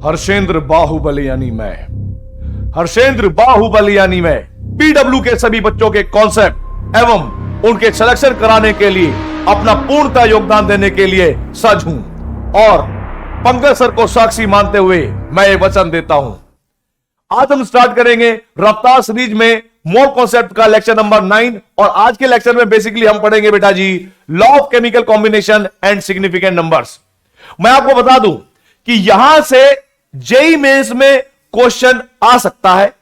हर्षेंद्र बाहुबली यानी मैं, हर्षेंद्र बाहुबली यानी मैं पीडब्ल्यू के सभी बच्चों के कॉन्सेप्ट एवं उनके सिलेक्शन कराने के लिए अपना पूर्णतः योगदान देने के लिए सज हूं और पंकज सर को साक्षी मानते हुए मैं ये वचन देता हूं। आज हम स्टार्ट करेंगे रफ्तार सीरीज में मोर कॉन्सेप्ट का लेक्चर नंबर 9 और आज के लेक्चर में बेसिकली हम पढ़ेंगे बेटा जी law of chemical combination and significant numbers. मैं आपको बता दूं कि यहां से जेईई मेंस में क्वेश्चन आ सकता है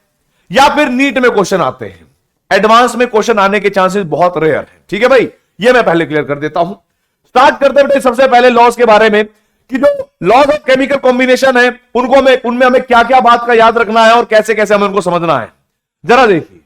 या फिर नीट में क्वेश्चन आते हैं। एडवांस में क्वेश्चन आने के चांसेस बहुत रेयर है। ठीक है भाई, ये मैं पहले क्लियर कर देता हूं। स्टार्ट करते बेटे सबसे पहले लॉज के बारे में कि जो लॉज ऑफ केमिकल कॉम्बिनेशन है उनमें हमें क्या क्या बात का याद रखना है और कैसे कैसे हमें उनको समझना है। जरा देखिए,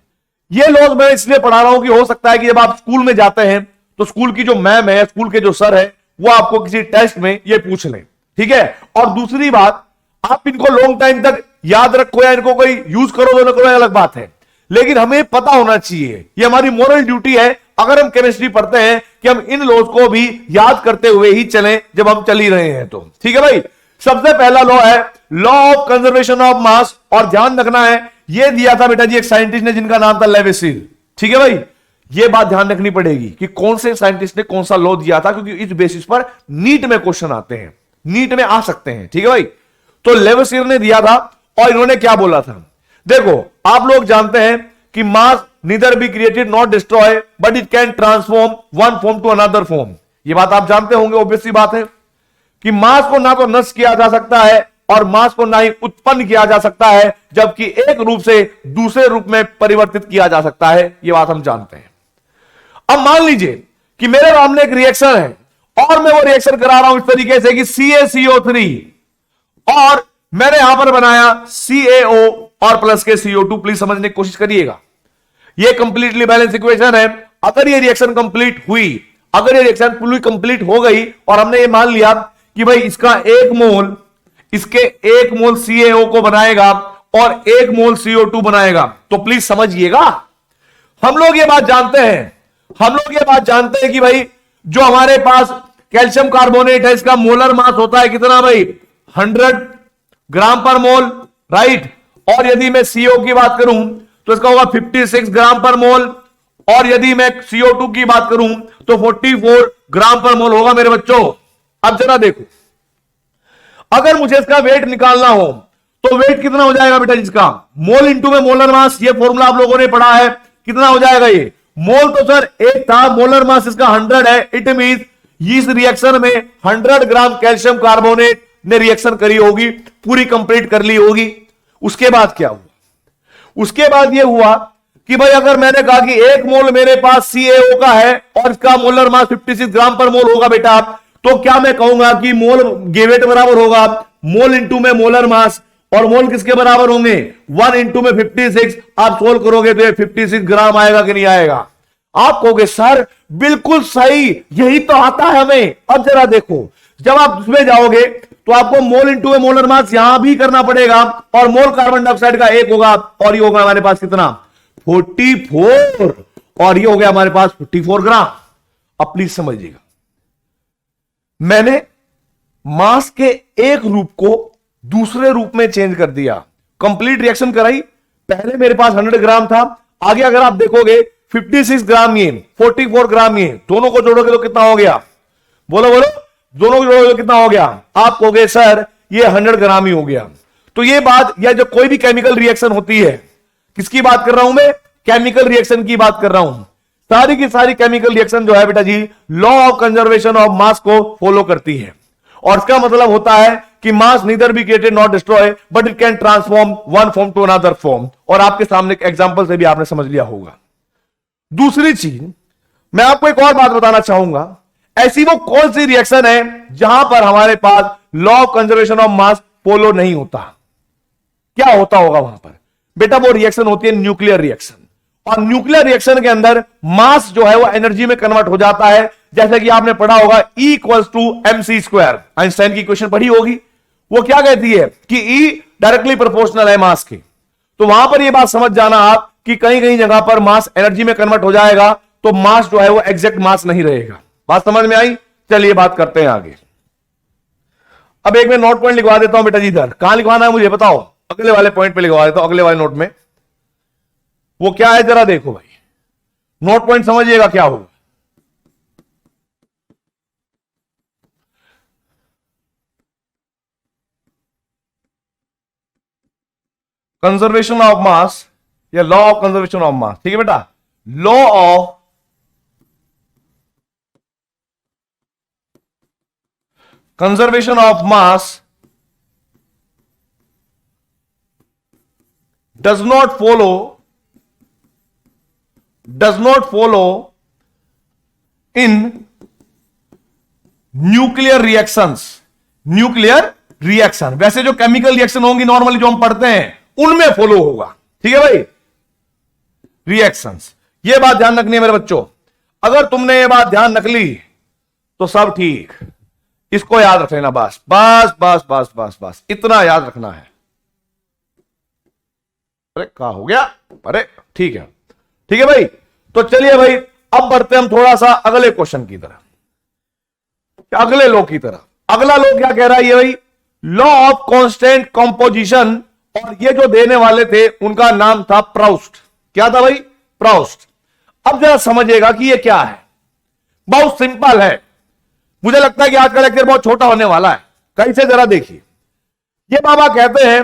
ये लॉज मैं इसलिए पढ़ा रहा हूं कि हो सकता है कि जब आप स्कूल में जाते हैं तो स्कूल की जो मैम है, स्कूल के जो सर है, वो आपको किसी टेस्ट में ये पूछ लें। ठीक है, और दूसरी बात, आप इनको लॉन्ग टाइम तक याद रखो या इनको कोई यूज करो तो कोई अलग बात है, लेकिन हमें पता होना चाहिए, ये हमारी मोरल ड्यूटी है अगर हम केमिस्ट्री पढ़ते हैं कि हम इन लॉज को भी याद करते हुए ही चलें जब हम चल ही रहे हैं तो। ठीक है भाई, सबसे पहला लॉ है लॉ ऑफ कंजर्वेशन ऑफ मास, और ध्यान रखना है ये दिया था बेटा जी एक साइंटिस्ट ने जिनका नाम था लेविसिल। ठीक है भाई, ये बात ध्यान रखनी पड़ेगी कि कौन से साइंटिस्ट ने कौन सा लॉ दिया था, क्योंकि इस बेसिस पर नीट में क्वेश्चन आते हैं, नीट में आ सकते हैं। ठीक है भाई, तो लेविसिल ने दिया था और इन्होंने क्या बोला था, देखो आप लोग जानते हैं कि mass neither be created not destroy but it can transform one form to another form. ये बात आप जानते होंगे, ऑब्वियस सी बात है कि मास को ना तो नष्ट किया जा सकता है और मास को ना ही उत्पन्न किया जा सकता है, जबकि एक रूप से दूसरे रूप में परिवर्तित किया जा सकता है। यह बात हम जानते हैं। अब मान लीजिए कि मेरे सामने एक रिएक्शन है और मैं वो रिएक्शन करा रहा हूं इस तरीके से कि CaCO3 और मैंने यहां पर बनाया CaO और प्लस के CO2। प्लीज समझने की कोशिश करिएगा, ये कंप्लीटली बैलेंस इक्वेशन है। अगर ये रिएक्शन कंप्लीट हुई, अगर ये रिएक्शन पूरी कंप्लीट हो गई और हमने ये मान लिया कि भाई इसका एक मोल, इसके एक मोल CaO को बनाएगा और एक मोल CO2 बनाएगा, तो प्लीज समझिएगा, हम लोग ये बात जानते हैं, हम लोग ये बात जानते हैं कि भाई जो हमारे पास कैल्शियम कार्बोनेट है इसका मोलर मास होता है कितना भाई, 100 ग्राम पर मोल, राइट। और यदि मैं CO की बात करूं तो इसका होगा 56 ग्राम पर मोल, और यदि मैं CO2 की बात करूं तो 44 ग्राम पर मोल होगा मेरे बच्चों। अब जरा देखो, अगर मुझे इसका वेट निकालना हो तो वेट कितना हो जाएगा बेटा जिसका, मोल इंटू में मोलर मास, ये फॉर्मूला आप लोगों ने पढ़ा है, कितना हो जाएगा ये, मोल तो सर एक था, मोलर मास इसका 100 है। इट मींस इस रिएक्शन में 100 ग्राम कैल्शियम कार्बोनेट ने रिएक्शन करी होगी, पूरी कंप्लीट कर ली होगी। उसके बाद क्या हुआ, उसके बाद यह हुआ कि भाई अगर मैंने कहा कि एक मोल मेरे पास CaO का है और इसका मोलर मास 56 ग्राम पर मोल होगा बेटा, तो क्या मैं कहूंगा कि मोल वेट बराबर होगा मोल इंटू में मोलर मास, और मोल किसके बराबर होंगे, 1 इंटू में 56। आप सोल्व करोगे तो ये 56 ग्राम आएगा कि नहीं आएगा। आप कहोगे सर बिल्कुल सही, यही तो आता है हमें। अब जरा देखो, जब आप उसमें जाओगे तो आपको मोल इंटू में मोलर मास यहां भी करना पड़ेगा, और मोल कार्बन डाइऑक्साइड का 1 होगा, और ये होगा हमारे पास कितना, 44, और ये हो गया हमारे पास 44 ग्राम। अब प्लीज समझिएगा, मैंने मास के एक रूप को दूसरे रूप में चेंज कर दिया, कंप्लीट रिएक्शन कराई। पहले मेरे पास 100 ग्राम था, आगे अगर आप देखोगे 56 ग्राम ये, 44 ग्राम ये, दोनों को जोड़ोगे तो कितना हो गया, बोलो बोलो, दोनों को जोड़ोगे तो कितना हो गया। आप कहोगे सर ये 100 ग्राम ही हो गया। तो ये बात, या जो कोई भी केमिकल रिएक्शन होती है, किसकी बात कर रहा हूं मैं, केमिकल रिएक्शन की बात कर रहा हूं। सारी की सारी केमिकल रिएक्शन जो है बेटा जी law of conservation of mass को फॉलो करती है, और इसका मतलब होता है कि mass neither be created not destroy but it can transform one form to another form. और आपके सामने एक एग्जांपल से भी आपने समझ लिया होगा। दूसरी चीज मैं आपको एक और बात बताना चाहूंगा, ऐसी वो कौन सी रिएक्शन है जहां पर हमारे पास law of conservation of mass follow नहीं होता, क्या होता होगा वहां पर बेटा, वो रिएक्शन होती है न्यूक्लियर रिएक्शन। और न्यूक्लियर रिएक्शन के अंदर मास जो है वो एनर्जी में कन्वर्ट हो जाता है, जैसे कि आपने पढ़ा होगा E equals to mc², Einstein की इक्वेशन पढ़ी होगी। वो क्या कहती है कि E डायरेक्टली प्रोपोर्शनल है मास के। तो वहां पर ये बात समझ जाना आप कि कहीं कहीं जगह पर मास एनर्जी में कन्वर्ट हो जाएगा तो मास जो है वो एग्जैक्ट मास नहीं रहेगा। बात समझ में आई, चलिए बात करते हैं आगे। अब एक मैं नोट पॉइंट लिखवा देता हूं बेटा जी, इधर कहां लिखवाना है मुझे बताओ, अगले वाले पॉइंट पे लिखवा देता हूं, अगले वाले नोट में। वो क्या है जरा देखो भाई, नोट पॉइंट समझिएगा क्या होगा। कंजर्वेशन ऑफ मास या लॉ ऑफ कंजर्वेशन ऑफ मास, ठीक है बेटा, law of conservation of mass does not follow in nuclear reaction. वैसे जो केमिकल रिएक्शन होंगी नॉर्मली जो हम पढ़ते हैं उनमें फॉलो होगा, ठीक है भाई, रिएक्शंस। ये बात ध्यान रखनी है मेरे बच्चों, अगर तुमने ये बात ध्यान रख ली तो सब ठीक, इसको याद रख लेना, बस बस बस बस बस बस इतना याद रखना है। अरे क्या हो गया, अरे ठीक है भाई। तो चलिए भाई अब बढ़ते हम थोड़ा सा अगले क्वेश्चन की तरफ, अगले लॉ की तरफ। अगला लॉ क्या कह रहा है ये भाई, लॉ ऑफ कांस्टेंट कंपोजिशन, और ये जो देने वाले थे उनका नाम था प्राउस्ट। क्या था भाई, प्राउस्ट। अब जरा समझिएगा कि ये क्या है, बहुत सिंपल है। मुझे लगता है कि आज का लेक्चर बहुत छोटा होने वाला है, कैसे जरा देखिए। ये बाबा कहते हैं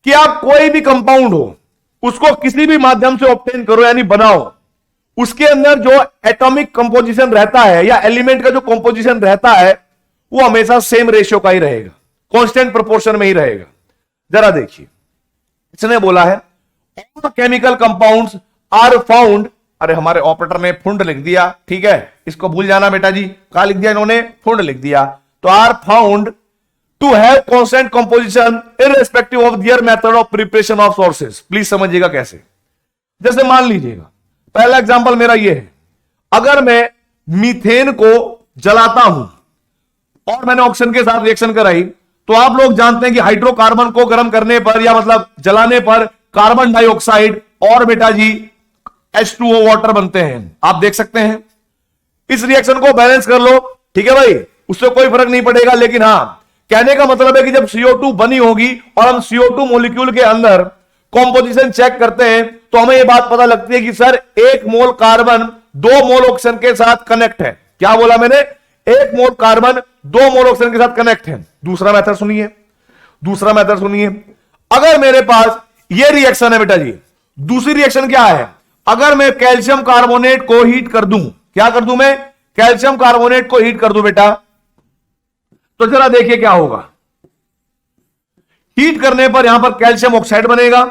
कि आप कोई भी कंपाउंड हो उसको किसी भी माध्यम से ऑब्टेन करो यानी बनाओ, उसके अंदर जो एटॉमिक कंपोजिशन रहता है या एलिमेंट का जो कंपोजिशन रहता है वो हमेशा सेम रेशियो का ही रहेगा, कांस्टेंट प्रोपोर्शन में ही रहेगा। जरा देखिए, इसने बोला है all chemical compounds are found, अरे हमारे ऑपरेटर ने फुंड लिख दिया, ठीक है, इसको भूल जाना बेटा जी, क्या लिख दिया इन्होंने, फुंड लिख दिया। तो are found to have constant composition irrespective of their method of preparation of sources. Please समझिएगा कैसे, जैसे मान लीजिएगा पहला एग्जांपल मेरा ये है, अगर मैं मीथेन को जलाता हूं और मैंने ऑक्सीजन के साथ रिएक्शन कराई, तो आप लोग जानते हैं कि हाइड्रोकार्बन को गर्म करने पर या मतलब जलाने पर कार्बन डाइऑक्साइड और बेटा जी H2O वाटर बनते हैं, आप देख सकते हैं। इस रिएक्शन को बैलेंस कर लो, ठीक है भाई, उससे कोई फर्क नहीं पड़ेगा। लेकिन हां, कहने का मतलब है कि जब CO2 बनी होगी और हम CO2 मॉलिक्यूल के अंदर कॉम्पोजिशन चेक करते हैं तो हमें यह बात पता लगती है कि सर 1 मोल कार्बन 2 मोल ऑक्सीजन के साथ कनेक्ट है। क्या बोला मैंने, 1 मोल कार्बन 2 मोल ऑक्सीजन के साथ कनेक्ट है। दूसरा मेथड सुनिए, अगर मेरे पास यह रिएक्शन है बेटा जी, दूसरी रिएक्शन क्या है, अगर मैं कैल्शियम कार्बोनेट को हीट कर दूं, क्या कर दूं मैं, कैल्शियम कार्बोनेट को हीट कर दूं बेटा, तो जरा देखिए क्या होगा। हीट करने पर यहां पर कैल्शियम ऑक्साइड बनेगा,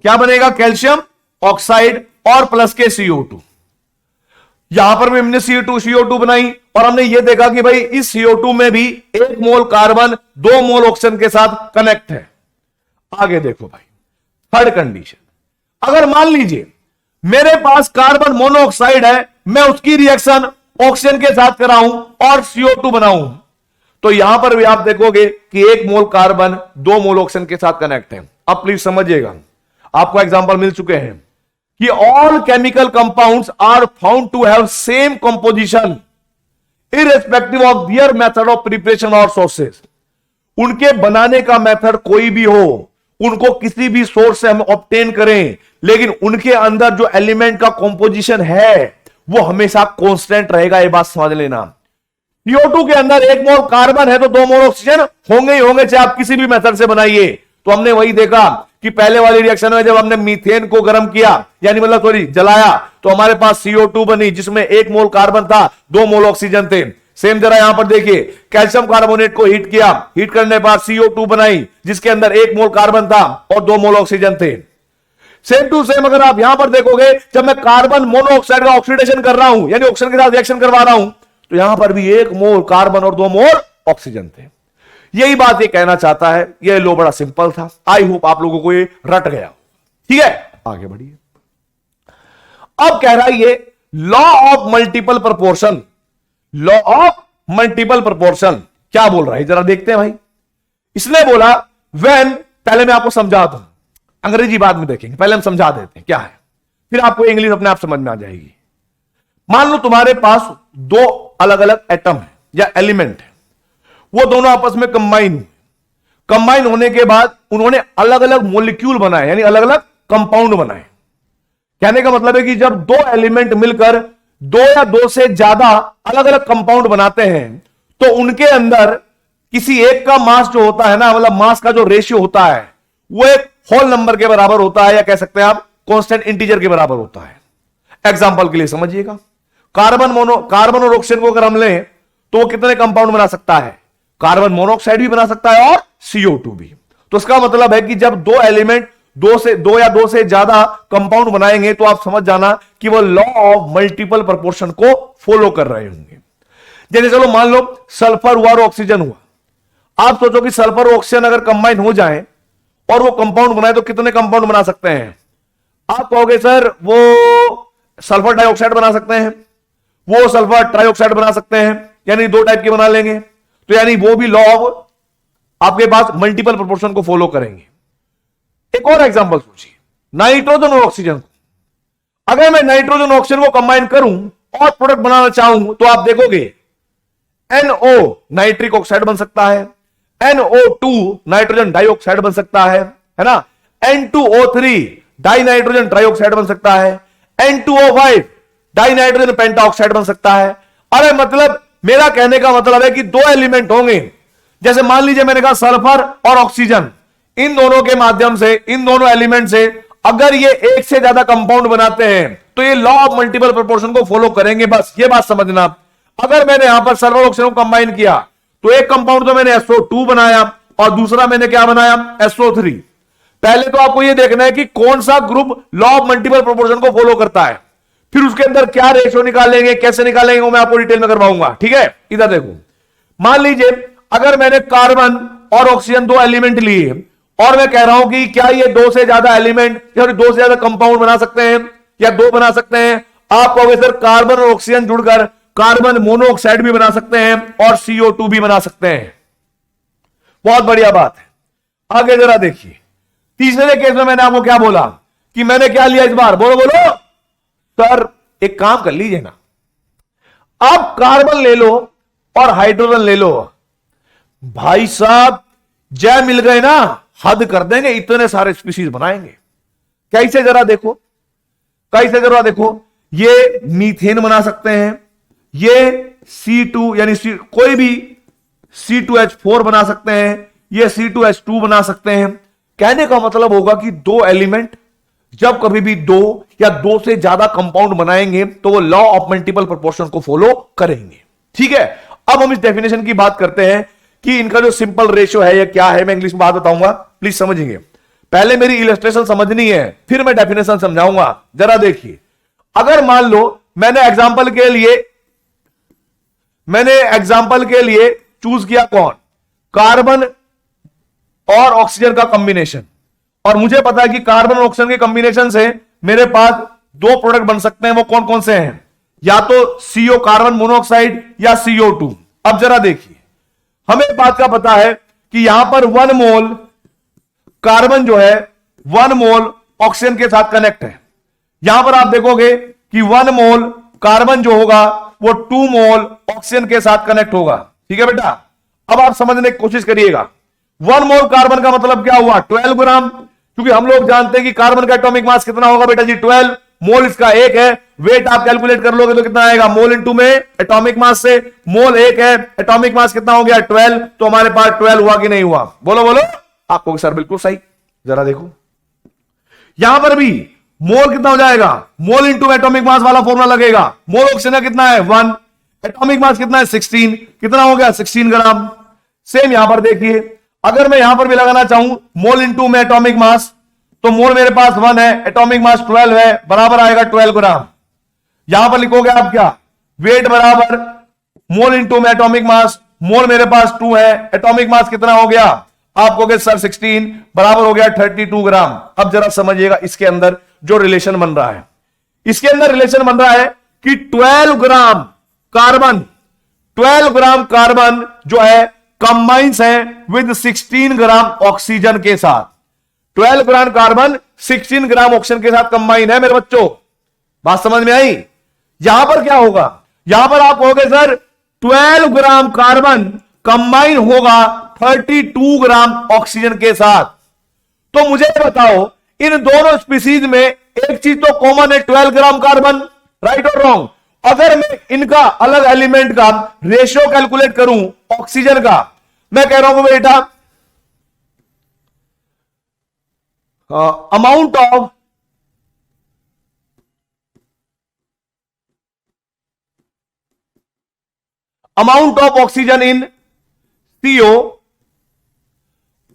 क्या बनेगा, कैल्शियम ऑक्साइड और प्लस के CO2। यहां पर भी हमने CO2 बनाई और हमने यह देखा कि भाई इस CO2 में भी 1 मोल कार्बन 2 मोल ऑक्सीजन के साथ कनेक्ट है। आगे देखो भाई, थर्ड कंडीशन, अगर मान लीजिए मेरे पास कार्बन मोनोऑक्साइड है, मैं उसकी रिएक्शन ऑक्सीजन के साथ कराऊं और CO2 बनाऊं, तो यहां पर भी आप देखोगे कि 1 मोल कार्बन 2 मोल ऑक्सीजन के साथ कनेक्ट है। अब प्लीज समझिएगा, आपको एग्जांपल मिल चुके हैं कि all chemical compounds are found to have same composition irrespective of their method of preparation और सोर्सेज। उनके बनाने का मेथड कोई भी हो, उनको किसी भी सोर्स से हम ऑब्टेन करें, लेकिन उनके अंदर जो एलिमेंट का कंपोजिशन है वो हमेशा कांस्टेंट रहेगा। ये बात समझ लेना, CO2 के अंदर 1 मोल कार्बन है तो 2 मोल ऑक्सीजन होंगे ही होंगे, चाहे आप किसी भी मेथड से बनाइए। तो हमने वही देखा कि पहले वाली रिएक्शन में जब हमने मीथेन को गर्म किया, यानी मतलब सॉरी जलाया, तो हमारे पास CO2 बनी जिसमें 1 मोल कार्बन था, 2 मोल ऑक्सीजन थे। सेम जरा यहां पर देखिए, कैल्शियम कार्बोनेट को हीट किया, हीट करने बाद CO2 बनाई जिसके अंदर 1 मोल कार्बन था और 2 मोल ऑक्सीजन थे। सेम टू सेम अगर आप यहां पर देखोगे, जब मैं कार्बन मोनोऑक्साइड का ऑक्सीडेशन कर रहा हूं यानी ऑक्सीजन के साथ रिएक्शन करवा रहा हूं, तो यहां पर भी 1 मोल कार्बन और 2 मोल ऑक्सीजन थे। यही बात ये कहना चाहता है। ये लो बड़ा सिंपल था, आई होप आप लोगों को ये रट गया, ठीक है। आगे बढ़िए, अब कह रहा है ये law of multiple proportion. Law of multiple proportion क्या बोल रहा है जरा देखते हैं भाई। इसने बोला व्हेन, पहले मैं आपको समझाता हूं, अंग्रेजी बाद में देखेंगे, पहले हम समझा देते हैं क्या है, फिर आपको इंग्लिश अपने आप समझ में आ जाएगी। मान लो तुम्हारे पास 2 अलग अलग एटम है या एलिमेंट है, वो दोनों आपस में कंबाइन हुए। कंबाइन होने के बाद उन्होंने अलग अलग मोलिक्यूल बनाए, यानी अलग अलग कंपाउंड बनाए। कहने का मतलब है कि जब दो एलिमेंट मिलकर दो या दो से ज्यादा अलग अलग कंपाउंड बनाते हैं तो उनके अंदर किसी एक का मास जो होता है ना, मतलब मास का जो रेशियो होता है वो एक होल नंबर के बराबर होता है, या कह सकते हैं आप कांस्टेंट इंटीजर के बराबर होता है। एग्जांपल के लिए समझिएगा, कार्बन और ऑक्सीजन को अगर हम लें तो वो कितने कंपाउंड बना सकता है? कार्बन मोनोऑक्साइड भी बना सकता है और CO2 भी। तो इसका मतलब है कि जब दो एलिमेंट दो या दो से ज्यादा कंपाउंड बनाएंगे तो आप समझ जाना कि वो लॉ ऑफ मल्टीपल प्रोपोर्शन को फॉलो कर रहे होंगे। जैसे चलो मान लो सल्फर हुआ और ऑक्सीजन हुआ। आप सोचो कि सल्फर और ऑक्सीजन अगर कंबाइन हो जाएं और वो कंपाउंड बनाए तो कितने कंपाउंड बना सकते हैं? आप कहोगे सर वो सल्फर डाइऑक्साइड बना सकते हैं, वो सल्फर ट्राइऑक्साइड बना सकते हैं, यानी दो टाइप के बना लेंगे। तो यानी वो भी लॉ ऑफ आपके पास मल्टीपल प्रोपोर्शन को फॉलो करेंगे। एक और एग्जांपल सोचिए, नाइट्रोजन और ऑक्सीजन को। अगर मैं नाइट्रोजन और ऑक्सीजन को कंबाइन करूं और प्रोडक्ट बनाना चाहूं तो आप देखोगे NO नाइट्रिक ऑक्साइड बन सकता है, NO2 नाइट्रोजन डाइऑक्साइड बन सकता है ना, N2O3 डाई नाइट्रोजन ट्राइऑक्साइड बन सकता है, N2O5 डाई नाइट्रोजन पेंटाऑक्साइड बन सकता है। अरे मतलब मेरा कहने का मतलब है कि दो एलिमेंट होंगे, जैसे मान लीजिए मैंने कहा सल्फर और ऑक्सीजन, इन दोनों के माध्यम से, इन दोनों एलिमेंट से अगर ये एक से ज्यादा कंपाउंड बनाते हैं तो ये लॉ ऑफ मल्टीपल प्रोपोर्शन को फॉलो करेंगे। बस ये बात समझना। अगर मैंने यहां पर सल्फर और ऑक्सीजन को कंबाइन किया तो एक कंपाउंड तो मैंने SO2 बनाया और दूसरा मैंने क्या बनाया? SO3। पहले तो आपको यह देखना है कि कौन सा group law of multiple proportion को फॉलो करता है, फिर उसके अंदर क्या रेशियो निकालेंगे, कैसे निकालेंगे, वो मैं आपको डिटेल में करवाऊंगा। ठीक है, इधर देखो, मान लीजिए अगर मैंने कार्बन और ऑक्सीजन दो एलिमेंट लिए और मैं कह रहा हूं कि क्या ये दो से ज्यादा एलिमेंट या दो से ज्यादा कंपाउंड बना सकते हैं या दो बना सकते हैं? आप कहोगे सर कार्बन और ऑक्सीजन जुड़कर कार्बन मोनोऑक्साइड भी बना सकते हैं और CO2 भी बना सकते हैं। बहुत बढ़िया बात है। आगे जरा देखिए, तीसरे केस में मैंने आपको क्या बोला कि मैंने क्या लिया इस बार? बोलो बोलो सर। एक काम कर लीजिए ना, आप कार्बन ले लो और हाइड्रोजन ले लो। भाई साहब जय मिल गए ना, हद कर देंगे, इतने सारे स्पीशीज बनाएंगे। कैसे जरा देखो, कैसे जरा देखो, ये मीथेन बना सकते हैं, ये C2 यानी कोई भी C2H4 बना सकते हैं, ये C2H2 बना सकते हैं। कहने का मतलब होगा कि दो एलिमेंट जब कभी भी दो या दो से ज्यादा कंपाउंड बनाएंगे तो वो लॉ ऑफ मल्टीपल प्रोपोर्शन को फॉलो करेंगे। ठीक है, अब हम इस डेफिनेशन की बात करते हैं कि इनका जो सिंपल रेशियो है ये क्या है। मैं इंग्लिश में बात बताऊंगा, प्लीज समझिए। पहले मेरी इलस्ट्रेशन समझनी है, फिर मैं डेफिनेशन समझाऊंगा। जरा देखिए, अगर मान लो मैंने एग्जांपल के लिए चूज किया कौन? कार्बन और ऑक्सीजन का कॉम्बिनेशन, और मुझे पता है कि कार्बन और ऑक्सीजन के कॉम्बिनेशन से मेरे पास दो प्रोडक्ट बन सकते हैं। वो कौन कौन से हैं? या तो CO कार्बन मोनोऑक्साइड या CO2। अब जरा देखिए, हमें बात का पता है कि यहां पर 1 मोल कार्बन जो है 1 मोल ऑक्सीजन के साथ कनेक्ट है। यहां पर आप देखोगे कि 1 मोल कार्बन जो होगा वो 2 मोल ऑक्सीजन के साथ कनेक्ट होगा। ठीक है बेटा, अब आप समझने की कोशिश करिएगा। 1 मोल कार्बन का मतलब क्या हुआ? 12 ग्राम, क्योंकि हम लोग जानते हैं कि कार्बन का एटॉमिक मास कितना होगा बेटा जी? 12। मोल इसका 1 है, वेट आप कैलकुलेट कर लोगे तो कितना आएगा? मोल इंटू में एटॉमिक मास से, मोल 1 है, एटॉमिक मास कितना हो गया? 12। तो हमारे पास 12 हुआ कि नहीं हुआ? बोलो बोलो। आपको सर बिल्कुल सही। जरा देखो यहां पर भी मोल कितना हो जाएगा? मोल इंटू एटॉमिक मास वाला फॉर्मूला लगेगा। मोल ऑक्सीजन का कितना है? 1। एटॉमिक मास कितना है? 16। कितना हो गया? 16 ग्राम। सेम यहां पर देखिए, अगर मैं यहां पर भी लगाना चाहूं मोल इंटू में एटॉमिक मास, तो मोल मेरे पास 1 है, एटॉमिक मास 12 है, बराबर आएगा 12 ग्राम। यहां पर लिखोगे आप क्या? वेट बराबर मोल इंटू में एटॉमिक मास, मोल मेरे पास 2 है, एटॉमिक मास कितना हो गया? आप कहोगे सर 16, बराबर हो गया 32 ग्राम। अब जरा समझिएगा इसके अंदर जो रिलेशन बन रहा है। इसके अंदर रिलेशन बन रहा है कि 12 ग्राम कार्बन, 12 ग्राम कार्बन जो है कंबाइंस है विद 16 ग्राम ऑक्सीजन के साथ। 12 ग्राम कार्बन 16 ग्राम ऑक्सीजन के साथ कंबाइन है मेरे बच्चों। बात समझ में आई? यहां पर क्या होगा? यहां पर आप कहोगे सर 12 ग्राम कार्बन कंबाइन होगा 32 ग्राम ऑक्सीजन के साथ। तो मुझे बताओ इन दोनों स्पीसीज में एक चीज तो कॉमन है, 12 ग्राम कार्बन, राइट और रॉन्ग? अगर मैं इनका अलग एलिमेंट का रेशियो कैलकुलेट करूं ऑक्सीजन का, मैं कह रहा हूं बेटा amount of oxygen in CO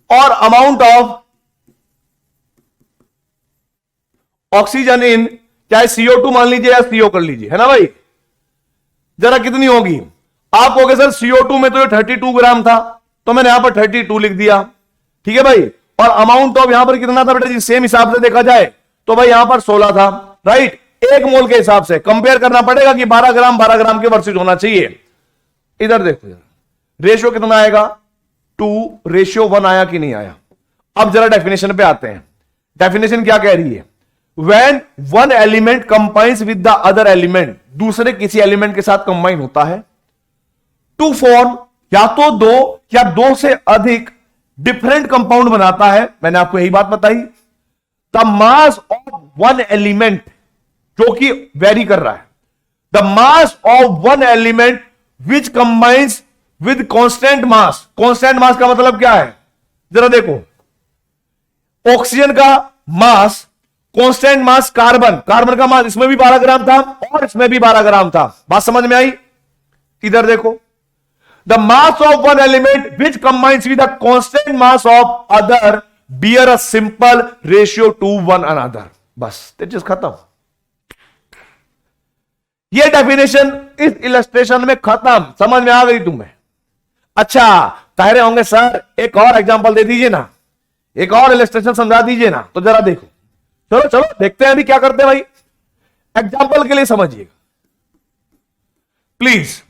और अमाउंट ऑफ ऑक्सीजन इन, चाहे CO2 मान लीजिए या CO कर लीजिए, है ना भाई, जरा कितनी होगी? आप कहोगे सर CO2 में तो ये 32 ग्राम था, तो मैंने यहां पर 32 लिख दिया, ठीक है भाई। और अमाउंट ऑफ यहां पर कितना था बेटा जी? सेम हिसाब से देखा जाए तो भाई यहां पर 16 था, राइट। एक मोल के हिसाब से कंपेयर करना पड़ेगा कि 12 ग्राम के वर्सेज होना चाहिए। इधर देखो रेशियो कितना आएगा, 2:1 आया कि नहीं आया? अब जरा डेफिनेशन पे आते हैं। डेफिनेशन क्या कह रही है? When one element combines with the other element, दूसरे किसी एलिमेंट के साथ कंबाइन होता है टू फॉर्म, या तो दो या दो से अधिक डिफरेंट कंपाउंड बनाता है। मैंने आपको यही बात बताई। The mass of one element, जो कि वेरी कर रहा है, the mass of one element which combines with constant mass. Constant mass का मतलब क्या है? जरा देखो, ऑक्सीजन का मास, कांस्टेंट मास कार्बन, कार्बन का मास इसमें भी 12 ग्राम था और इसमें भी 12 ग्राम था। बात समझ में आई? इधर देखो, the mass of one element which combines with the constant mass of other bear a simple ratio two one another. बस चीज खत्म। यह डेफिनेशन इस इलस्ट्रेशन में खत्म। समझ में आ गई तुम्हें? अच्छा, कह रहे होंगे सर एक और एग्जांपल दे दीजिए ना, एक और इलस्ट्रेशन समझा दीजिए ना। तो जरा देखो, चलो चलो देखते हैं अभी क्या करते हैं भाई। एग्जांपल के लिए समझिएगा प्लीज।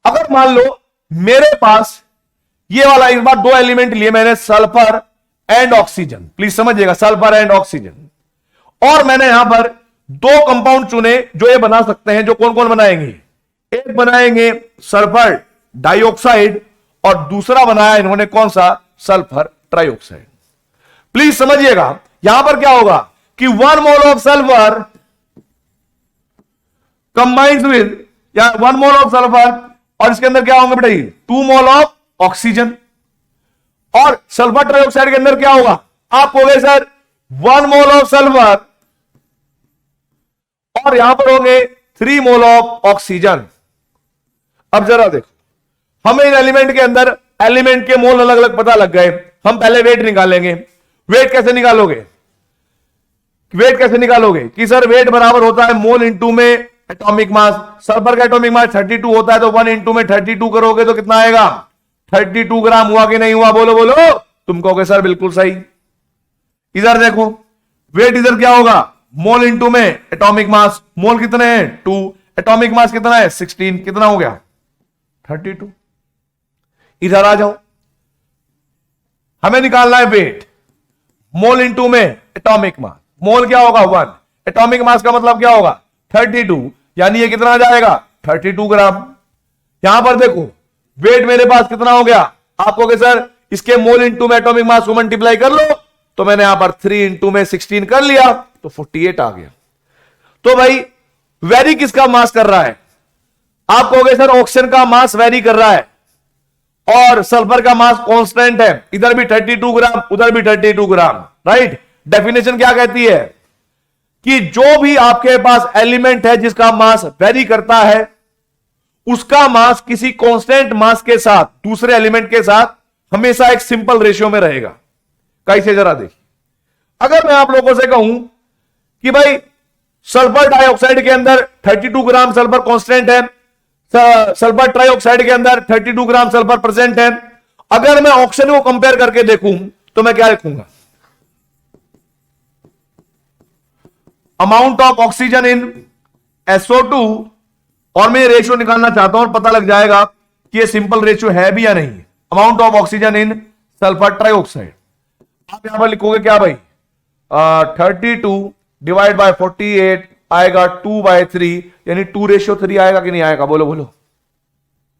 अगर मान लो मेरे पास ये वाला, इस बार दो एलिमेंट लिए मैंने, सल्फर एंड ऑक्सीजन। प्लीज समझिएगा, सल्फर एंड ऑक्सीजन। और मैंने यहां पर दो कंपाउंड चुने जो ये बना सकते हैं। जो कौन कौन बनाएंगे? एक बनाएंगे सल्फर डाइऑक्साइड और दूसरा बनाया इन्होंने कौन सा? Sulphur trioxide. प्लीज समझिएगा, यहां पर क्या होगा कि 1 mole of sulphur combines with, या 1 मोल ऑफ सल्फर, और इसके अंदर क्या होंगे बेटा? 2 मोल ऑफ ऑक्सीजन। और सल्फर ट्राइऑक्साइड के अंदर क्या होगा? आप कहोगे सर 1 मोल ऑफ सल्फर और यहां पर होंगे 3 मोल ऑफ ऑक्सीजन। अब जरा देखो, हमें इन एलिमेंट के अंदर एलिमेंट के मोल अलग अलग पता लग गए। हम पहले वेट निकालेंगे। वेट कैसे निकालोगे? वेट कैसे निकालोगे कि सर वेट बराबर होता है मोल इंटू में एटॉमिक मास। सल्फर का एटॉमिक मास 32 होता है, तो 1 इंटू में 32 करोगे तो कितना आएगा? 32 ग्राम। हुआ कि नहीं हुआ? बोलो बोलो। तुम कहोगे सर बिल्कुल सही। इधर देखो, वेट इधर क्या होगा? मोल इंटू में एटॉमिक मास। मोल कितने हैं? 2। एटॉमिक मास कितना है? 16। कितना हो गया? 32। इधर आ जाओ, हमें निकालना है वेट। मोल इंटू में एटॉमिक मास। मोल क्या होगा? 1। एटॉमिक मास का मतलब क्या होगा? 32। यानी ये कितना आ जाएगा? 32 ग्राम। यहां पर देखो, वेट मेरे पास कितना हो गया? आप कहोगे सर इसके मोल इंटू में एटॉमिक मास को मल्टीप्लाई कर लो। तो मैंने यहां पर 3 इंटू में 16 कर लिया, तो 48 आ गया। तो भाई वेरी किसका मास कर रहा है? आप कहोगे सर ऑक्सीजन का मास वेरी कर रहा है और सल्फर का मास कांस्टेंट है। इधर भी 32 ग्राम, उधर भी 32 ग्राम, राइट। डेफिनेशन क्या कहती है कि जो भी आपके पास एलिमेंट है जिसका मास वेरी करता है, उसका मास किसी कांस्टेंट मास के साथ, दूसरे एलिमेंट के साथ हमेशा एक सिंपल रेशियो में रहेगा। कैसे? जरा देखिए, अगर मैं आप लोगों से कहूं कि भाई सल्फर डाइऑक्साइड के अंदर 32 ग्राम सल्फर कांस्टेंट है, सल्फर ट्राइऑक्साइड के अंदर 32 ग्राम सल्फर प्रेजेंट है, अगर मैं ऑक्सीजन को कंपेयर करके देखूं तो मैं क्या लिखूंगा? Amount of oxygen in SO2, और मैं रेशियो निकालना चाहता हूं और पता लग जाएगा कि ये सिंपल रेशियो है भी या नहीं। Amount of oxygen in sulphur trioxide, आप यहां पर लिखोगे क्या भाई? 32 डिवाइड बाय 48 आएगा 2/3, यानी 2:3 आएगा कि नहीं आएगा? बोलो बोलो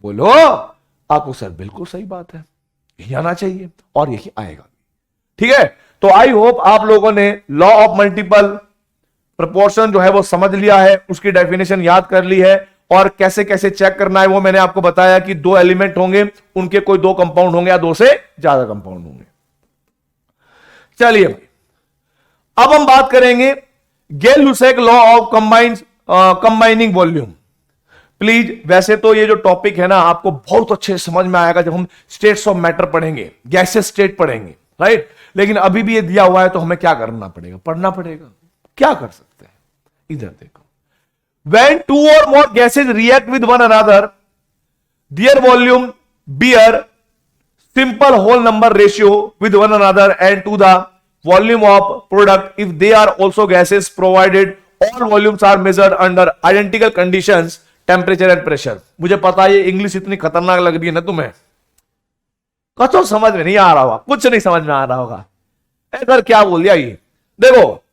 बोलो। आपको सर बिल्कुल सही बात है, यही आना चाहिए और यही आएगा। ठीक है, तो आई होप आप लोगों ने लॉ ऑफ मल्टीपल प्रोपोर्शन जो है वो समझ लिया है, उसकी डेफिनेशन याद कर ली है, और कैसे कैसे चेक करना है वो मैंने आपको बताया कि दो एलिमेंट होंगे, उनके कोई दो कंपाउंड होंगे या दो से ज्यादा कंपाउंड होंगे। चलिए भाई, अब हम बात करेंगे Gay Lussac law of combining volume. Please, वैसे तो ये जो टॉपिक है ना आपको बहुत अच्छे से समझ में आएगा जब हम स्टेट्स ऑफ मैटर पढ़ेंगे, गैसेस स्टेट पढ़ेंगे, राइट। लेकिन अभी भी ये दिया हुआ है तो हमें क्या करना पड़ेगा, पढ़ना पड़ेगा। क्या कर सकते हैं, इधर देखो, when two or more gases react with one another, their volume bear simple whole number ratio with one another and to the volume of product if they are also gases, provided all volumes are measured under identical conditions, temperature and pressure। मुझे पता है ये English इतनी खतरनाक लग रही है ना तुम्हें, कतो समझ में नहीं आ रहा होगा, कुछ नहीं समझ में आ रहा होगा, सर क्या बोल दिया ये। देखो,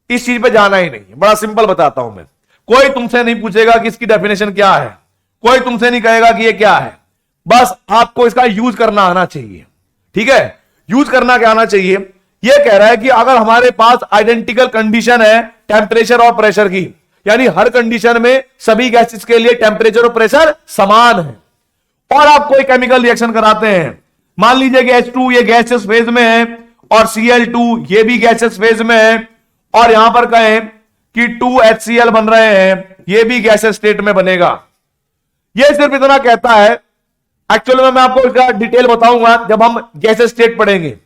इस चीज पे जाना ही नहीं, बड़ा सिंपल बताता हूं मैं। कोई तुमसे नहीं पूछेगा कि इसकी डेफिनेशन क्या है, कोई तुमसे नहीं कहेगा कि ये क्या है, बस आपको इसका यूज करना आना चाहिए। ठीक है, यूज करना क्या आना चाहिए। ये कह रहा है कि अगर हमारे पास आइडेंटिकल कंडीशन है टेम्परेचर और प्रेशर की, यानी हर कंडीशन में सभी गैसेस के लिए टेम्परेचर और प्रेशर समान है, और आप कोई केमिकल रिएक्शन कराते हैं, मान लीजिए कि H2 ये गैसेस फेज में है और Cl2 ये भी गैसेस फेज में है, और यहां पर कहें कि 2HCl बन रहे हैं, ये भी गैसेस स्टेट में बनेगा। ये सिर्फ इतना कहता है, एक्चुअली में मैं आपको इसका डिटेल बताऊंगा जब हम गैसेस स्टेट पढ़ेंगे।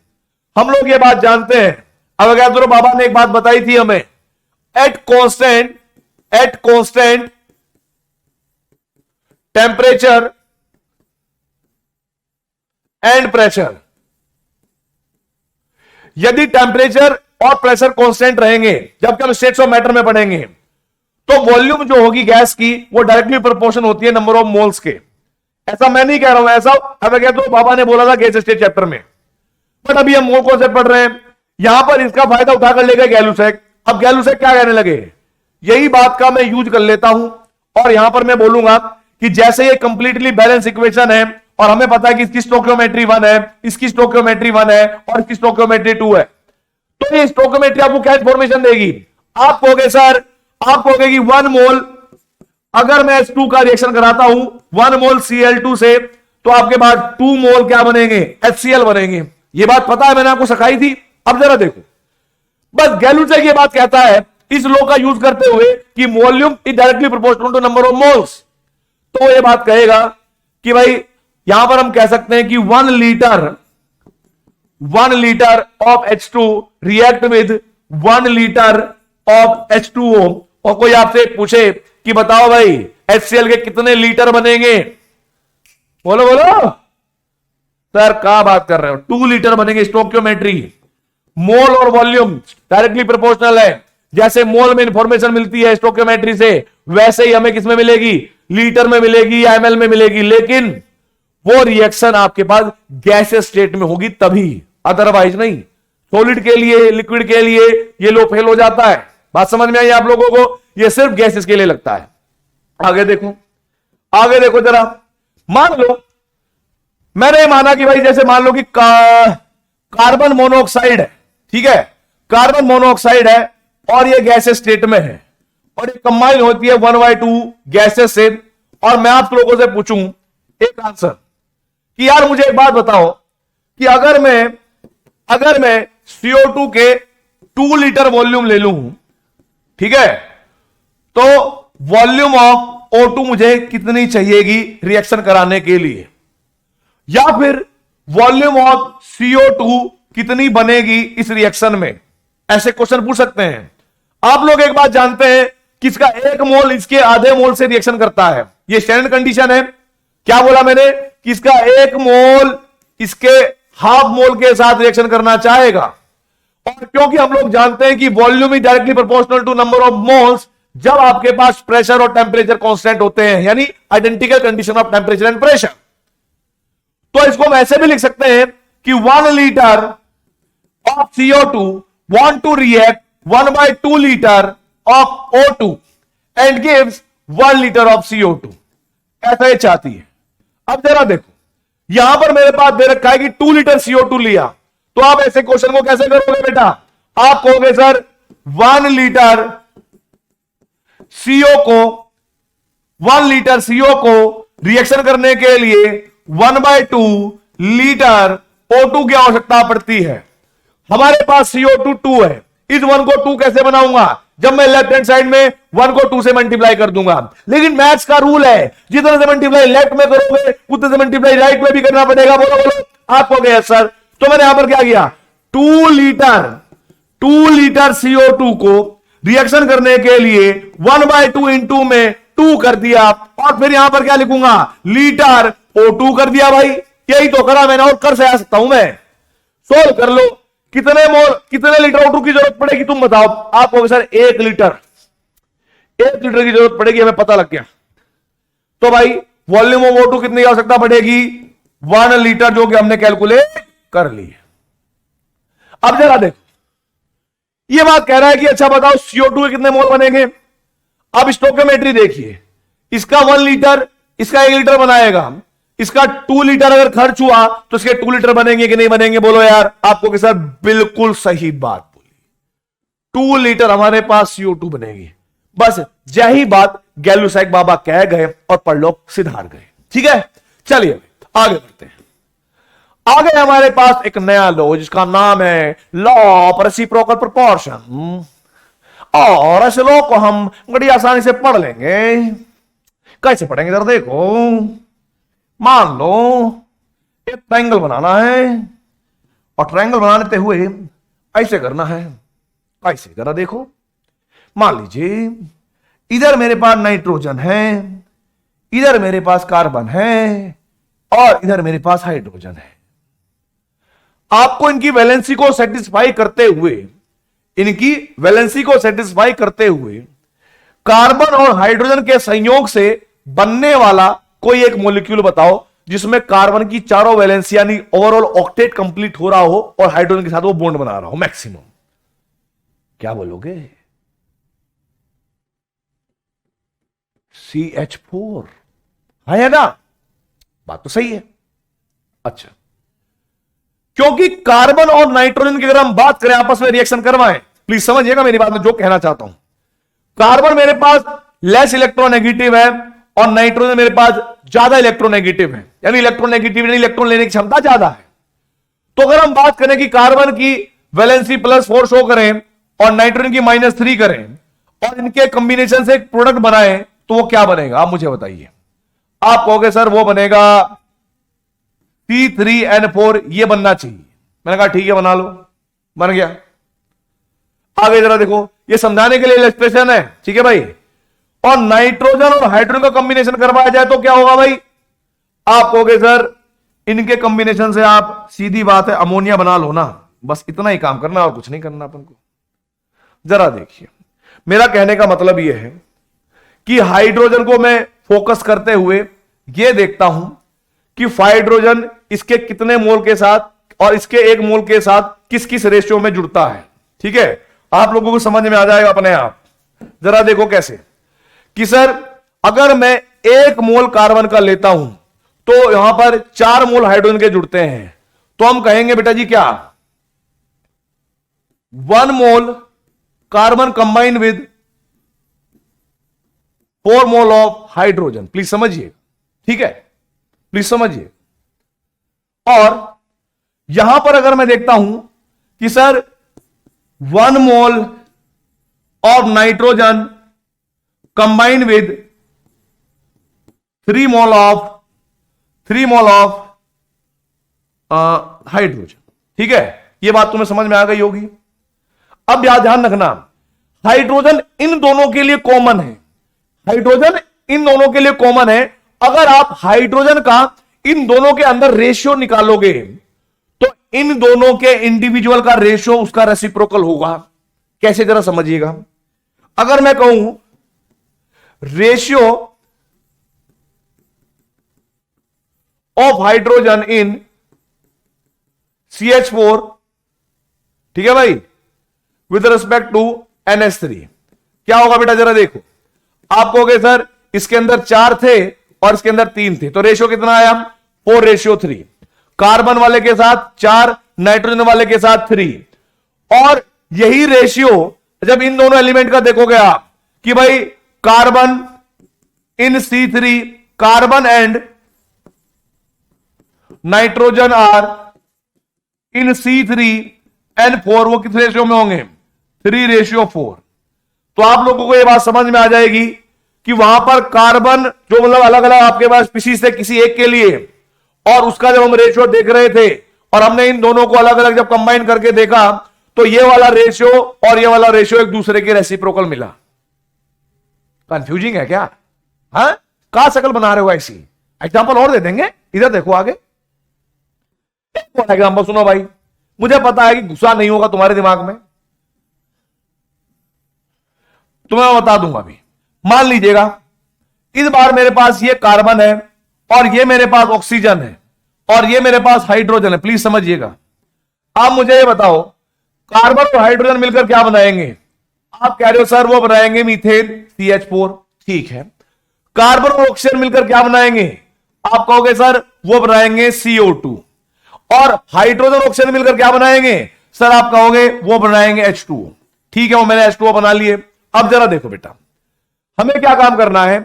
हम लोग ये बात जानते हैं, अवोगाद्रो बाबा ने एक बात बताई थी हमें, at constant temperature and pressure, यदि टेम्परेचर और प्रेशर कांस्टेंट रहेंगे, जबकि हम स्टेट्स ऑफ मैटर में पढ़ेंगे, तो वॉल्यूम जो होगी गैस की वो डायरेक्टली प्रोपोर्शन होती है नंबर ऑफ मोल्स के। ऐसा मैं नहीं कह रहा हूं, ऐसा अवोगाद्रो बाबा ने बोला था गैस स्टेट चैप्टर में, बट अभी हम मोल कॉन्सेप्ट पढ़ रहे हैं, यहां पर इसका फायदा उठाकर लेगा गेल-लुसेक। अब गेल-लुसेक क्या कहने लगे, यही बात का मैं यूज कर लेता हूं, और यहां पर मैं बोलूंगा कि जैसे ये कंप्लीटली बैलेंस इक्वेशन है, और हमें पता है कि इसकी स्टोकियोमेट्री 1 है, इसकी स्टोकियोमेट्री 1 है, और इसकी स्टोकियोमेट्री 2 है, तो ये स्टोकियोमेट्री आपको क्या इंफॉर्मेशन देगी। आप कहोगे सर, आप कहोगे कि 1 मोल, अगर मैं H2 का रिएक्शन कराता हूं 1 मोल Cl2 से, तो आपके पास 2 मोल क्या बनेंगे, HCl बनेंगे। ये बात पता है, मैंने आपको सिखाई थी। अब जरा देखो, बस गेल-लुसेक ये बात कहता है इस लॉ का यूज करते हुए कि volume is directly proportional to number of moles, तो ये बात कहेगा कि भाई यहां पर हम कह सकते हैं कि 1 litre of H2 react with 1 litre of H2O, और कोई आपसे पूछे कि बताओ भाई HCl के कितने लीटर बनेंगे, बोलो बोलो सर, क्या बात कर रहे हो, 2 लीटर बनेंगे। स्टोकियोमेट्री, मोल और वॉल्यूम डायरेक्टली प्रोपोर्शनल है, जैसे मोल में इंफॉर्मेशन मिलती है स्टोकियोमेट्री से, वैसे ही हमें किसमें मिलेगी, लीटर में मिलेगी या ml में मिलेगी, लेकिन वो रिएक्शन आपके पास गैसेस स्टेट में होगी तभी, अदरवाइज नहीं। सॉलिड के लिए, लिक्विड के लिए ये लो फेल हो जाता है। बात समझ में आई आप लोगों को, ये सिर्फ गैसेस के लिए लगता है। आगे देखो, आगे देखो जरा, मान लो मैंने माना कि भाई जैसे मान लो कि कार्बन मोनोऑक्साइड है, ठीक है, कार्बन मोनोऑक्साइड है और ये गैसेस स्टेट में है, और ये कंबाइन होती है 1/2 गैसेस से, और मैं आप लोगों से पूछूं एक आंसर कि यार मुझे एक बात बताओ कि अगर मैं CO2 के 2 लीटर वॉल्यूम ले लूं, ठीक है, तो वॉल्यूम ऑफ O2 मुझे कितनी चाहिएगी रिएक्शन कराने के लिए, या फिर वॉल्यूम ऑफ CO2 कितनी बनेगी इस रिएक्शन में। ऐसे क्वेश्चन पूछ सकते हैं। आप लोग एक बात जानते हैं कि इसका 1 मोल इसके आधे मोल से रिएक्शन करता है, ये स्टैंडर्ड कंडीशन है। क्या बोला मैंने कि इसका 1 मोल इसके हाफ मोल के साथ रिएक्शन करना चाहेगा, और क्योंकि हम लोग जानते हैं कि volume is directly proportional to number of moles, जब आपके पास प्रेशर और टेम्परेचर कांस्टेंट होते हैं, यानी identical condition of temperature and pressure, तो इसको हम ऐसे भी लिख सकते हैं कि 1 litre of CO2 want to react 1/2 liter of O2 and gives 1 liter of CO2, ऐसा ये चाहती है। अब जरा देखो, यहां पर मेरे पास दे रखा है कि 2 लीटर CO2 लिया, तो आप ऐसे क्वेश्चन को कैसे करोगे बेटा? आप कहोगे सर 1 लीटर CO को 1 लीटर CO को रिएक्शन करने के लिए 1/2 लीटर O2 की आवश्यकता पड़ती है। हमारे पास CO2 2 है, इस 1 को 2 कैसे बनाऊंगा? जब मैं लेफ्ट हैंड साइड में 1 को 2 से मल्टीप्लाई कर दूंगा। लेकिन मैथ्स का रूल है, जितने से मल्टीप्लाई लेफ्ट में करोगे उतने से मल्टीप्लाई राइट में भी करना पड़ेगा। बोलो बोलो, आपको गया सर। तो मैंने यहां पर क्या किया, 2 लीटर CO2 को रिएक्शन करने के लिए 1/2 इंटू में 2 कर दिया, और फिर यहां पर क्या लिखूंगा, लीटर O2 कर दिया। भाई यही तो करा मैंने, और कर से आ सकता हूं मैं। सोल्व कर लो, कितने लीटर O2 की जरूरत पड़ेगी तुम बताओ? आप कहोगे सर 1 लीटर की जरूरत पड़ेगी, हमें पता लग गया। तो भाई वॉल्यूम ऑफ O2 कितनी आवश्यकता पड़ेगी? 1 लीटर, जो कि हमने कैलकुलेट कर ली। अब जरा देखो, ये बात कह रहा है कि अच्छा बताओ CO2 के कितने मोल बनेंगे। अब स्टोइकियोमेट्री देखिए, इसका 1 लीटर, इसका 1 लीटर बनाएगा, इसका 2 लीटर अगर खर्च हुआ तो इसके 2 लीटर बनेंगे कि नहीं बनेंगे? बोलो यार। आपको कि सर बिल्कुल सही बात बोली, 2 लीटर हमारे पास CO2 बनेगी। बस यही बात गैलुसैक बाबा कह गए और परलोक सिधार गए। ठीक है, चलिए आगे बढ़ते हैं। आगे हमारे पास एक नया लॉ जिसका नाम है लॉ ऑफ रेसिप्रोकल प्रोपोर्शन, और इस लॉ को हम बड़ी आसानी से पढ़ लेंगे। कैसे पढ़ेंगे जरा देखो। मान लो एक ट्रायंगल बनाना है, और ट्रायंगल बनाते हुए ऐसे करना है, ऐसे जरा देखो। मान लीजिए इधर मेरे पास नाइट्रोजन है, इधर मेरे पास कार्बन है, और इधर मेरे पास हाइड्रोजन है। आपको इनकी वैलेंसी को सेटिस्फाई करते हुए कार्बन और हाइड्रोजन के संयोग से बनने वाला कोई एक मॉलिक्यूल बताओ जिसमें कार्बन की चारों वैलेंसी यानी ओवरऑल ऑक्टेट कंप्लीट हो रहा हो और हाइड्रोजन के साथ वो बॉन्ड बना रहा हो मैक्सिमम। क्या बोलोगे? CH4 है ना? बात तो सही है। अच्छा, क्योंकि कार्बन और नाइट्रोजन की अगर हम बात करें आपस में रिएक्शन करवाएं, प्लीज समझिएगा मेरी बात में जो कहना चाहता हूं। कार्बन मेरे पास लेस इलेक्ट्रोनेगेटिव है और नाइट्रोजन मेरे पास ज्यादा इलेक्ट्रोनेगेटिव है, यानी इलेक्ट्रोनेगेटिव इलेक्ट्रॉन लेने की क्षमता ज्यादा है। तो अगर हम बात करें कि कार्बन की वैलेंसी +4 शो करें और नाइट्रोजन की -3 करें और इनके कॉम्बिनेशन से एक प्रोडक्ट बनाएं, तो वो क्या बनेगा? आप मुझे बताइए। आप कहोगे सर वो बनेगा C3N4, ये बनना चाहिए। मैंने कहा ठीक है बना लो, बन गया। आगे जरा देखो, ये समझाने के लिए इलस्ट्रेशन है, ठीक है भाई। और नाइट्रोजन और हाइड्रोजन का कॉम्बिनेशन करवाया जाए तो क्या होगा भाई? आप कहोगे सर इनके कॉम्बिनेशन से आप सीधी बात है अमोनिया बना लो ना, बस इतना ही काम करना और कुछ नहीं करना अपन को। जरा देखिए, मेरा कहने का मतलब यह है कि हाइड्रोजन को मैं फोकस करते हुए यह देखता हूं कि हाइड्रोजन इसके कितने मोल के साथ और इसके 1 मोल के साथ किस किस रेशियो में जुड़ता है। ठीक है, आप लोगों को समझ में आ जाएगा अपने आप। जरा देखो कैसे कि सर अगर मैं 1 मोल कार्बन का लेता हूं तो यहां पर 4 मोल हाइड्रोजन के जुड़ते हैं, तो हम कहेंगे बेटा जी क्या, 1 mole carbon combine with 4 mole of hydrogen. Please समझिए, ठीक है, प्लीज समझिए। और यहां पर अगर मैं देखता हूं कि sir 1 mole of nitrogen combine with 3 mole of hydrogen. ठीक है, यह बात तुम्हें समझ में आ गई होगी। अब यहां ध्यान रखना, हाइड्रोजन इन दोनों के लिए कॉमन है, हाइड्रोजन इन दोनों के लिए कॉमन है। अगर आप हाइड्रोजन का इन दोनों के अंदर रेशियो निकालोगे तो इन दोनों के इंडिविजुअल का रेशियो उसका रेसिप्रोकल होगा। कैसे जरा समझिएगा। अगर मैं कहूं ratio of hydrogen in CH4, ठीक है भाई, विद रिस्पेक्ट टू NH3, क्या होगा बेटा जरा देखो। आप कहोगे सर इसके अंदर 4 थे और इसके अंदर 3 थे, तो रेशियो कितना आया? 4:3, कार्बन वाले के साथ 4, नाइट्रोजन वाले के साथ 3। और यही रेशियो जब इन दोनों एलिमेंट का देखोगे आप कि भाई carbon in C3, carbon and nitrogen are in C3N4, वो किस रेशियो में होंगे? 3:4। तो आप लोगों को यह बात समझ में आ जाएगी कि वहां पर कार्बन जो मतलब अलग अलग आपके पास स्पीशीज थे किसी एक के लिए, और उसका जब हम रेशियो देख रहे थे और हमने इन दोनों को अलग अलग जब कंबाइन करके देखा तो ये वाला रेशियो और ये वाला रेशियो एक दूसरे के रेसिप्रोकल मिला। कंफ्यूजिंग है क्या? हाँ, कहां शकल बना रहे हो ऐसी? एग्जांपल और दे देंगे, इधर देखो आगे। एग्जांपल सुनो भाई, मुझे पता है कि गुस्सा नहीं होगा तुम्हारे दिमाग में, तुम्हें बता दूंगा अभी। मान लीजिएगा इस बार मेरे पास ये कार्बन है और ये मेरे पास ऑक्सीजन है और ये मेरे पास हाइड्रोजन है। प्लीज समझिएगा। आप मुझे ये बताओ, कार्बन और हाइड्रोजन मिलकर क्या बनाएंगे? आप कह रहे हो सर वो बनाएंगे मीथेन CH4, ठीक है। कार्बन और ऑक्सीजन मिलकर क्या बनाएंगे? आप कहोगे सर वो बनाएंगे CO2। और हाइड्रोजन और ऑक्सीजन मिलकर क्या बनाएंगे? सर आप कहोगे वो बनाएंगे H2O। ठीक है, वो मैंने H2O बना लिए। अब जरा देखो बेटा, हमें क्या काम करना है?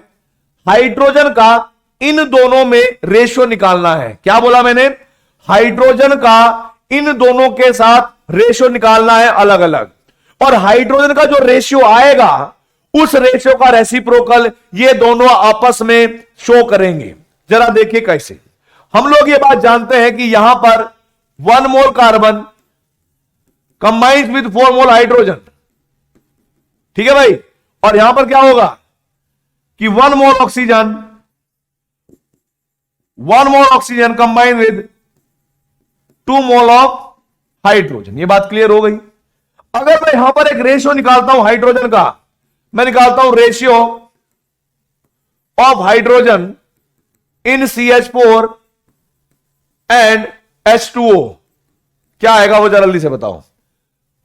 हाइड्रोजन का इन दोनों में रेशियो निकालना है। क्या बोला मैंने? हाइड्रोजन का इन दोनों के साथ रेशियो निकालना है अलग अलग, और हाइड्रोजन का जो रेशियो आएगा उस रेशियो का रेसिप्रोकल ये दोनों आपस में शो करेंगे। जरा देखिए कैसे। हम लोग ये बात जानते हैं कि यहां पर 1 mole carbon combines with 4 mole hydrogen, ठीक है भाई। और यहां पर क्या होगा कि 1 मोल oxygen combine with 2 mole of hydrogen. ये बात क्लियर हो गई। अगर मैं यहां पर एक रेशियो निकालता हूं हाइड्रोजन का, मैं निकालता हूं ratio of hydrogen in CH4 and H2O, क्या आएगा वो जरा जल्दी से बताओ।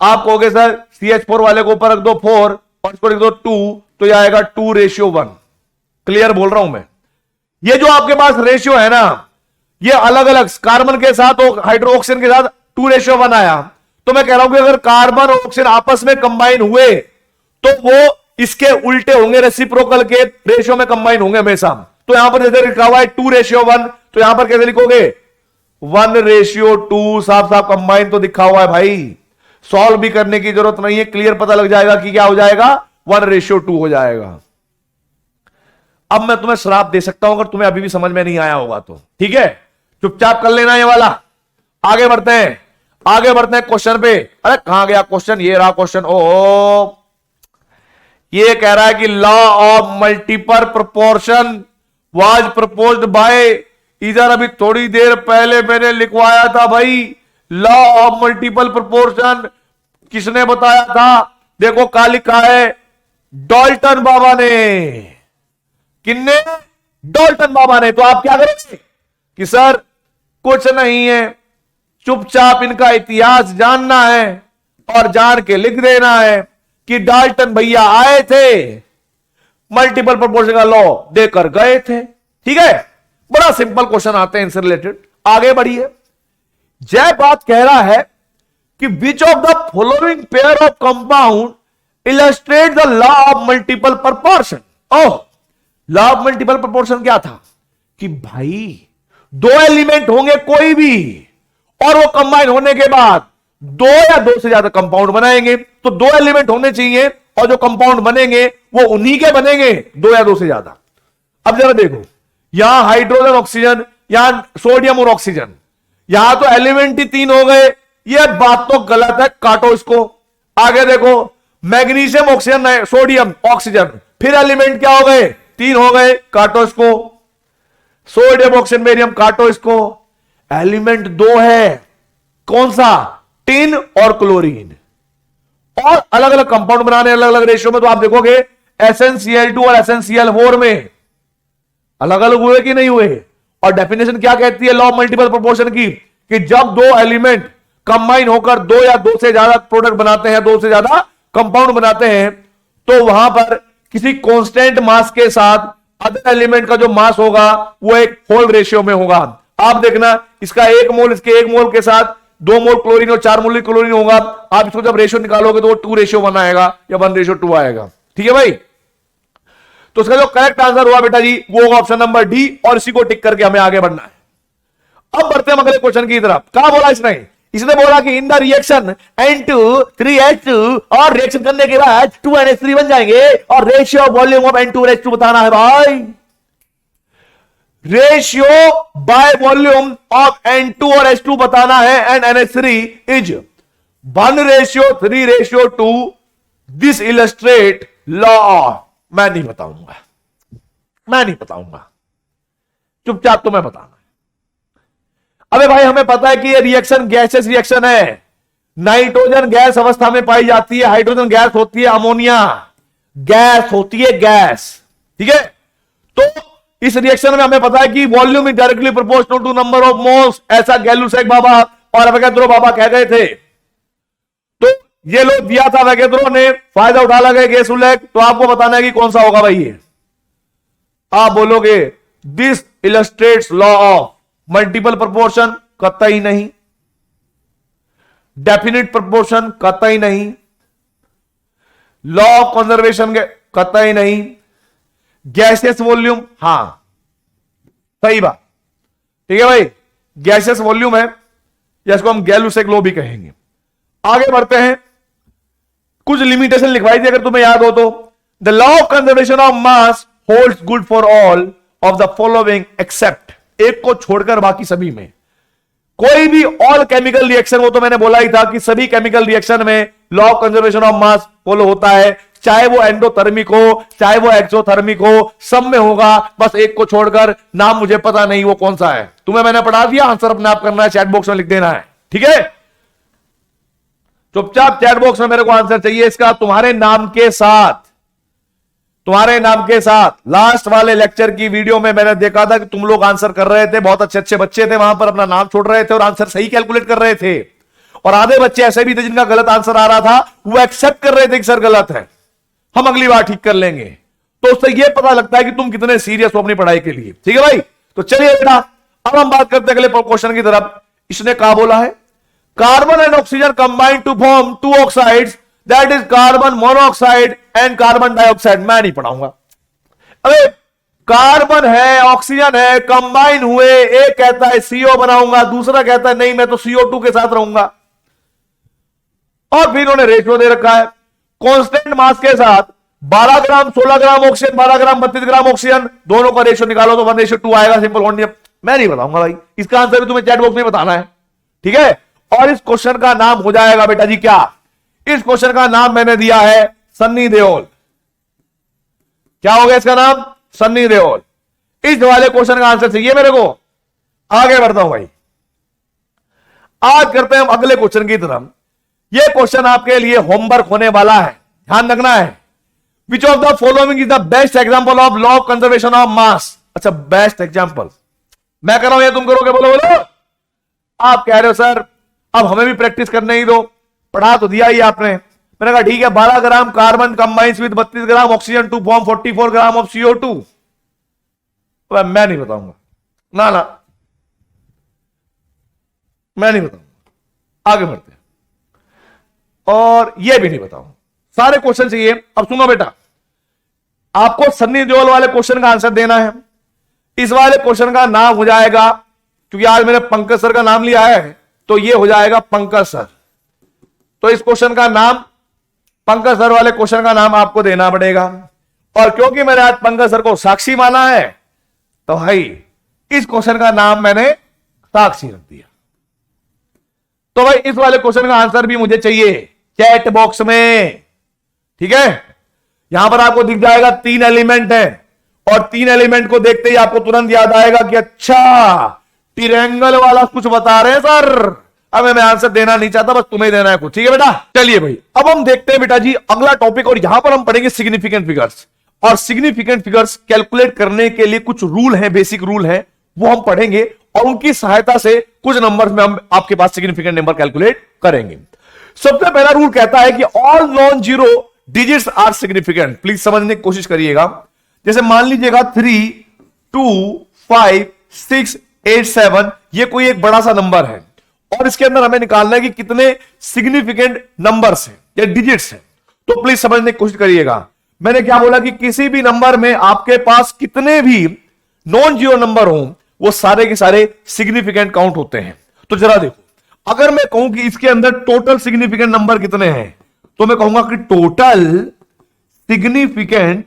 आप कहोगे सर CH4 वाले को ऊपर रख दो 4 और इसको रख दो 2, तो यह आएगा 2:1। क्लियर बोल रहा हूं मैं। ये जो आपके पास रेशियो है ना, ये अलग अलग कार्बन के साथ और हाइड्रोक्सीजन के साथ 2:1 आया। तो मैं कह रहा हूं कि अगर कार्बन और ऑक्सीजन आपस में कंबाइन हुए तो वो इसके उल्टे होंगे, रेसिप्रोकल के रेशियो में कंबाइन होंगे हमेशा। तो यहां पर जैसे लिखा हुआ है 2:1, तो यहां पर कैसे लिखोगे? 1:2। साफ साफ कंबाइन तो दिखा हुआ है भाई, सॉल्व भी करने की जरूरत नहीं है, क्लियर पता लग जाएगा कि क्या हो जाएगा, 1:2 हो जाएगा। अब मैं तुम्हें श्राप दे सकता हूं अगर तुम्हें अभी भी समझ में नहीं आया होगा तो, ठीक है, चुपचाप कर लेना ये वाला। आगे बढ़ते हैं क्वेश्चन पे। अरे कहां गया क्वेश्चन? ये रहा क्वेश्चन। ओ, ये कह रहा है कि law of multiple proportion was proposed by, इधर अभी थोड़ी देर पहले मैंने लिखवाया था भाई, लॉ ऑफ मल्टीपल प्रोपोर्शन किसने बताया था? देखो क्या लिखा है, डाल्टन बाबा ने। किन्ने? डाल्टन बाबा ने। तो आप क्या करेंगे कि सर कुछ नहीं है, चुपचाप इनका इतिहास जानना है और जान के लिख देना है कि डाल्टन भैया आए थे, मल्टीपल प्रोपोर्शन का लॉ देकर गए थे। ठीक है, बड़ा सिंपल क्वेश्चन आते हैं इनसे रिलेटेड। आगे बढ़िए। जय बात कह रहा है कि which of the following pair of compound illustrate the law of multiple proportion. Oh, law of multiple proportion क्या था कि भाई दो एलिमेंट होंगे कोई भी, और वो कंबाइन होने के बाद दो या दो से ज्यादा कंपाउंड बनाएंगे। तो दो एलिमेंट होने चाहिए और जो कंपाउंड बनेंगे वो उन्हीं के बनेंगे, दो या दो से ज्यादा। अब जरा देखो, यहां हाइड्रोजन ऑक्सीजन, यहां सोडियम और ऑक्सीजन, यहां तो एलिमेंट ही 3 हो गए। ये बात तो गलत है, काटो इसको। आगे देखो, मैग्नीशियम ऑक्सीजन सोडियम ऑक्सीजन, फिर एलिमेंट क्या हो गए? 3 हो गए, काटो इसको। सोडियम ऑक्सीजन बेरियम, काटो इसको। एलिमेंट 2 है, कौन सा? टिन और क्लोरीन। और अलग अलग कंपाउंड बनाने अलग अलग रेशियो में, तो आप देखोगे SnCl2 और SnCl4 में अलग अलग हुए कि नहीं हुए। और डेफिनेशन क्या कहती है लॉ ऑफ मल्टीपल प्रोपोर्शन की, कि जब दो एलिमेंट कंबाइन होकर दो या दो से ज्यादा प्रोडक्ट बनाते हैं, दो से ज्यादा कंपाउंड बनाते हैं, तो वहां पर किसी कांस्टेंट मास के साथ अदर एलिमेंट का जो मास होगा वो एक होल रेशियो में होगा। आप देखना, इसका 1 मोल इसके 1 मोल के साथ 2 मोल क्लोरीन और 4 मोल क्लोरीन होगा। आप इसको जब रेशियो निकालोगे तो 2:1 आएगा या 1:2 आएगा। ठीक है भाई, तो इसका जो करेक्ट आंसर हुआ बेटा जी वो होगा ऑप्शन नंबर डी, और इसी को टिक करके हमें आगे बढ़ना है। अब बढ़ते हैं अगले क्वेश्चन की तरफ। क्या बोला इसने बोला कि इन द रिएक्शन N2 और रिएक्शन करने के बाद 2NH3 बन जाएंगे और रेशियो वॉल्यूम ऑफ N2 बताना है भाई। Ratio by volume of N2 और H2 बताना है, and NH3 is 1:3:2। This illustrate law. मैं नहीं बताऊंगा, चुपचाप तुम्हें बताना। अबे भाई हमें पता है कि ये रिएक्शन गैसेस रिएक्शन है, नाइट्रोजन गैस अवस्था में पाई जाती है, हाइड्रोजन गैस होती है, अमोनिया गैस होती है, गैस। ठीक है, तो इस रिएक्शन में हमें पता है कि volume is directly proportional to number of moles, ऐसा गैलुसेक बाबा और अवोगाद्रो बाबा कह गए थे। तो ये लोग दिया था अवोगाद्रो ने, फायदा उठा लगे गैस उल्लेख। तो आपको बताना है कि कौन सा होगा भाई ये। आप बोलोगे this illustrates law of multiple proportion, कतई नहीं। डेफिनिट प्रोपोर्शन, कतई नहीं। लॉ ऑफ कंजर्वेशन, कतई नहीं। गैसियस वॉल्यूम, हां सही बात। ठीक है भाई, गैसियस वॉल्यूम है, जिसको हम गैलुसेक लॉ भी कहेंगे। आगे बढ़ते हैं, कुछ लिमिटेशन लिखवाई थी अगर तुम्हें याद हो तो। The law of conservation of mass holds good for all of the following except, एक को छोड़कर बाकी सभी में। कोई भी ऑल केमिकल रिएक्शन, वो तो मैंने बोला ही था कि सभी केमिकल रिएक्शन में law of conservation of mass follow होता है, चाहे वो एंडोथर्मिक हो चाहे वो एक्सोथर्मिक हो, सब में होगा। बस एक को छोड़कर, नाम मुझे पता नहीं वो कौन सा है, तुम्हें मैंने पढ़ा दिया, आंसर अपने आप करना है, चैट बॉक्स में लिख देना है। ठीक है, चुपचाप चैट बॉक्स में मेरे को आंसर चाहिए इसका तुम्हारे नाम के साथ, तुम्हारे नाम के साथ। लास्ट वाले लेक्चर की वीडियो में मैंने देखा था कि तुम लोग आंसर कर रहे थे, बहुत अच्छे अच्छे बच्चे थे वहां पर, अपना नाम छोड़ रहे थे और आंसर सही कैलकुलेट कर रहे थे। और आधे बच्चे ऐसे भी थे जिनका गलत आंसर आ रहा था, वो एक्सेप्ट कर रहे थे कि सर गलत है, हम अगली बार ठीक कर लेंगे। तो उससे यह पता लगता है कि तुम कितने सीरियस हो अपनी पढ़ाई के लिए। ठीक है भाई, तो चलिए बेटा अब हम बात करते हैं अगले क्वेश्चन की तरफ। इसने कहा बोला है carbon and oxygen combine to form 2 oxides, that is carbon monoxide and carbon dioxide. मैं नहीं पढ़ाऊंगा। अरे कार्बन है ऑक्सीजन है कंबाइन हुए, एक कहता है CO बनाऊंगा, दूसरा कहता है नहीं मैं तो CO2 के साथ रहूंगा। और फिर इन्होंने रेशियो दे रखा है कांस्टेंट मास के साथ 12 ग्राम 16 ग्राम ऑक्सीजन, 12 ग्राम 32 ग्राम ऑक्सीजन, दोनों का रेशियो निकालो तो 1:2 आएगा। सिंपल होने, मैं नहीं बताऊंगा भाई, इसका आंसर भी तुम्हें चैट बॉक्स में बताना है। ठीक है, और इस क्वेश्चन का नाम हो जाएगा बेटा जी क्या, इस क्वेश्चन का नाम मैंने दिया है सन्नी देओल। क्या हो गया इसका नाम? सन्नी देओल। इस वाले क्वेश्चन का आंसर चाहिए मेरे को। आगे बढ़ता हूं भाई, आज करते हैं हम अगले क्वेश्चन की तरफ। यह क्वेश्चन आपके लिए होमवर्क होने वाला है, ध्यान रखना है। Which of the following is the best example of law of conservation of मास। अच्छा, बेस्ट एग्जांपल मैं कर रहा हूं या तुम करोगे? बोलो बोलो। आप कह रहे हो सर अब हमें भी प्रैक्टिस करने ही दो, पढ़ा तो दिया ही आपने। मैंने कहा ठीक है, 12 gram carbon combines with 32 gram oxygen to form 44 gram of CO2। तो मैं नहीं बताऊंगा, ना ना मैं नहीं बताऊंगा। आगे बढ़ते हैं, और यह भी नहीं बताऊंगा। सारे क्वेश्चन चाहिए। अब सुनो बेटा, आपको सन्नी देओल वाले क्वेश्चन का आंसर देना है। इस वाले क्वेश्चन का नाम हो जाएगा, क्योंकि आज मैंने पंकज सर का नाम लिया है तो यह हो जाएगा पंकज सर। तो इस क्वेश्चन का नाम, पंकज सर वाले क्वेश्चन का नाम आपको देना पड़ेगा। और क्योंकि मैंने आज पंकज सर को साक्षी माना है तो भाई इस क्वेश्चन का नाम मैंने साक्षी रख दिया। तो भाई इस वाले क्वेश्चन का आंसर भी मुझे चाहिए चैट बॉक्स में। ठीक है, यहां पर आपको दिख जाएगा 3 एलिमेंट है, और 3 एलिमेंट को देखते ही आपको तुरंत याद आएगा कि अच्छा ट्रायंगल वाला कुछ बता रहे हैं सर। अब मैं आंसर देना नहीं चाहता, बस तुम्हें देना है कुछ। ठीक है बेटा, चलिए भाई अब हम देखते हैं बेटा जी अगला टॉपिक, और यहां पर हम पढ़ेंगे सिग्निफिकेंट फिगर्स। और सिग्निफिकेंट फिगर्स कैलकुलेट करने के लिए कुछ रूल हैं, बेसिक रूल हैं, वो हम पढ़ेंगे, और उनकी सहायता से कुछ नंबर्स में हम आपके पास सिग्निफिकेंट नंबर कैलकुलेट करेंगे। सबसे पहला रूल कहता है कि all non zero digits are significant. Please समझने की कोशिश करिएगा। जैसे मान लीजिएगा 3, 2, 5, 6, 87, ये कोई एक बड़ा सा नंबर है और इसके अंदर हमें निकालना है कि कितने सिग्निफिकेंट नंबर्स हैं या डिजिट्स हैं। तो प्लीज समझने की कोशिश करिएगा। मैंने क्या बोला कि किसी भी नंबर में आपके पास कितने भी नॉन जीरो नंबर हो, वो सारे के सारे सिग्निफिकेंट काउंट होते हैं। तो जरा देखो, अगर मैं कहूं कि इसके अंदर टोटल सिग्निफिकेंट नंबर कितने हैं, तो मैं कहूंगा कि टोटल सिग्निफिकेंट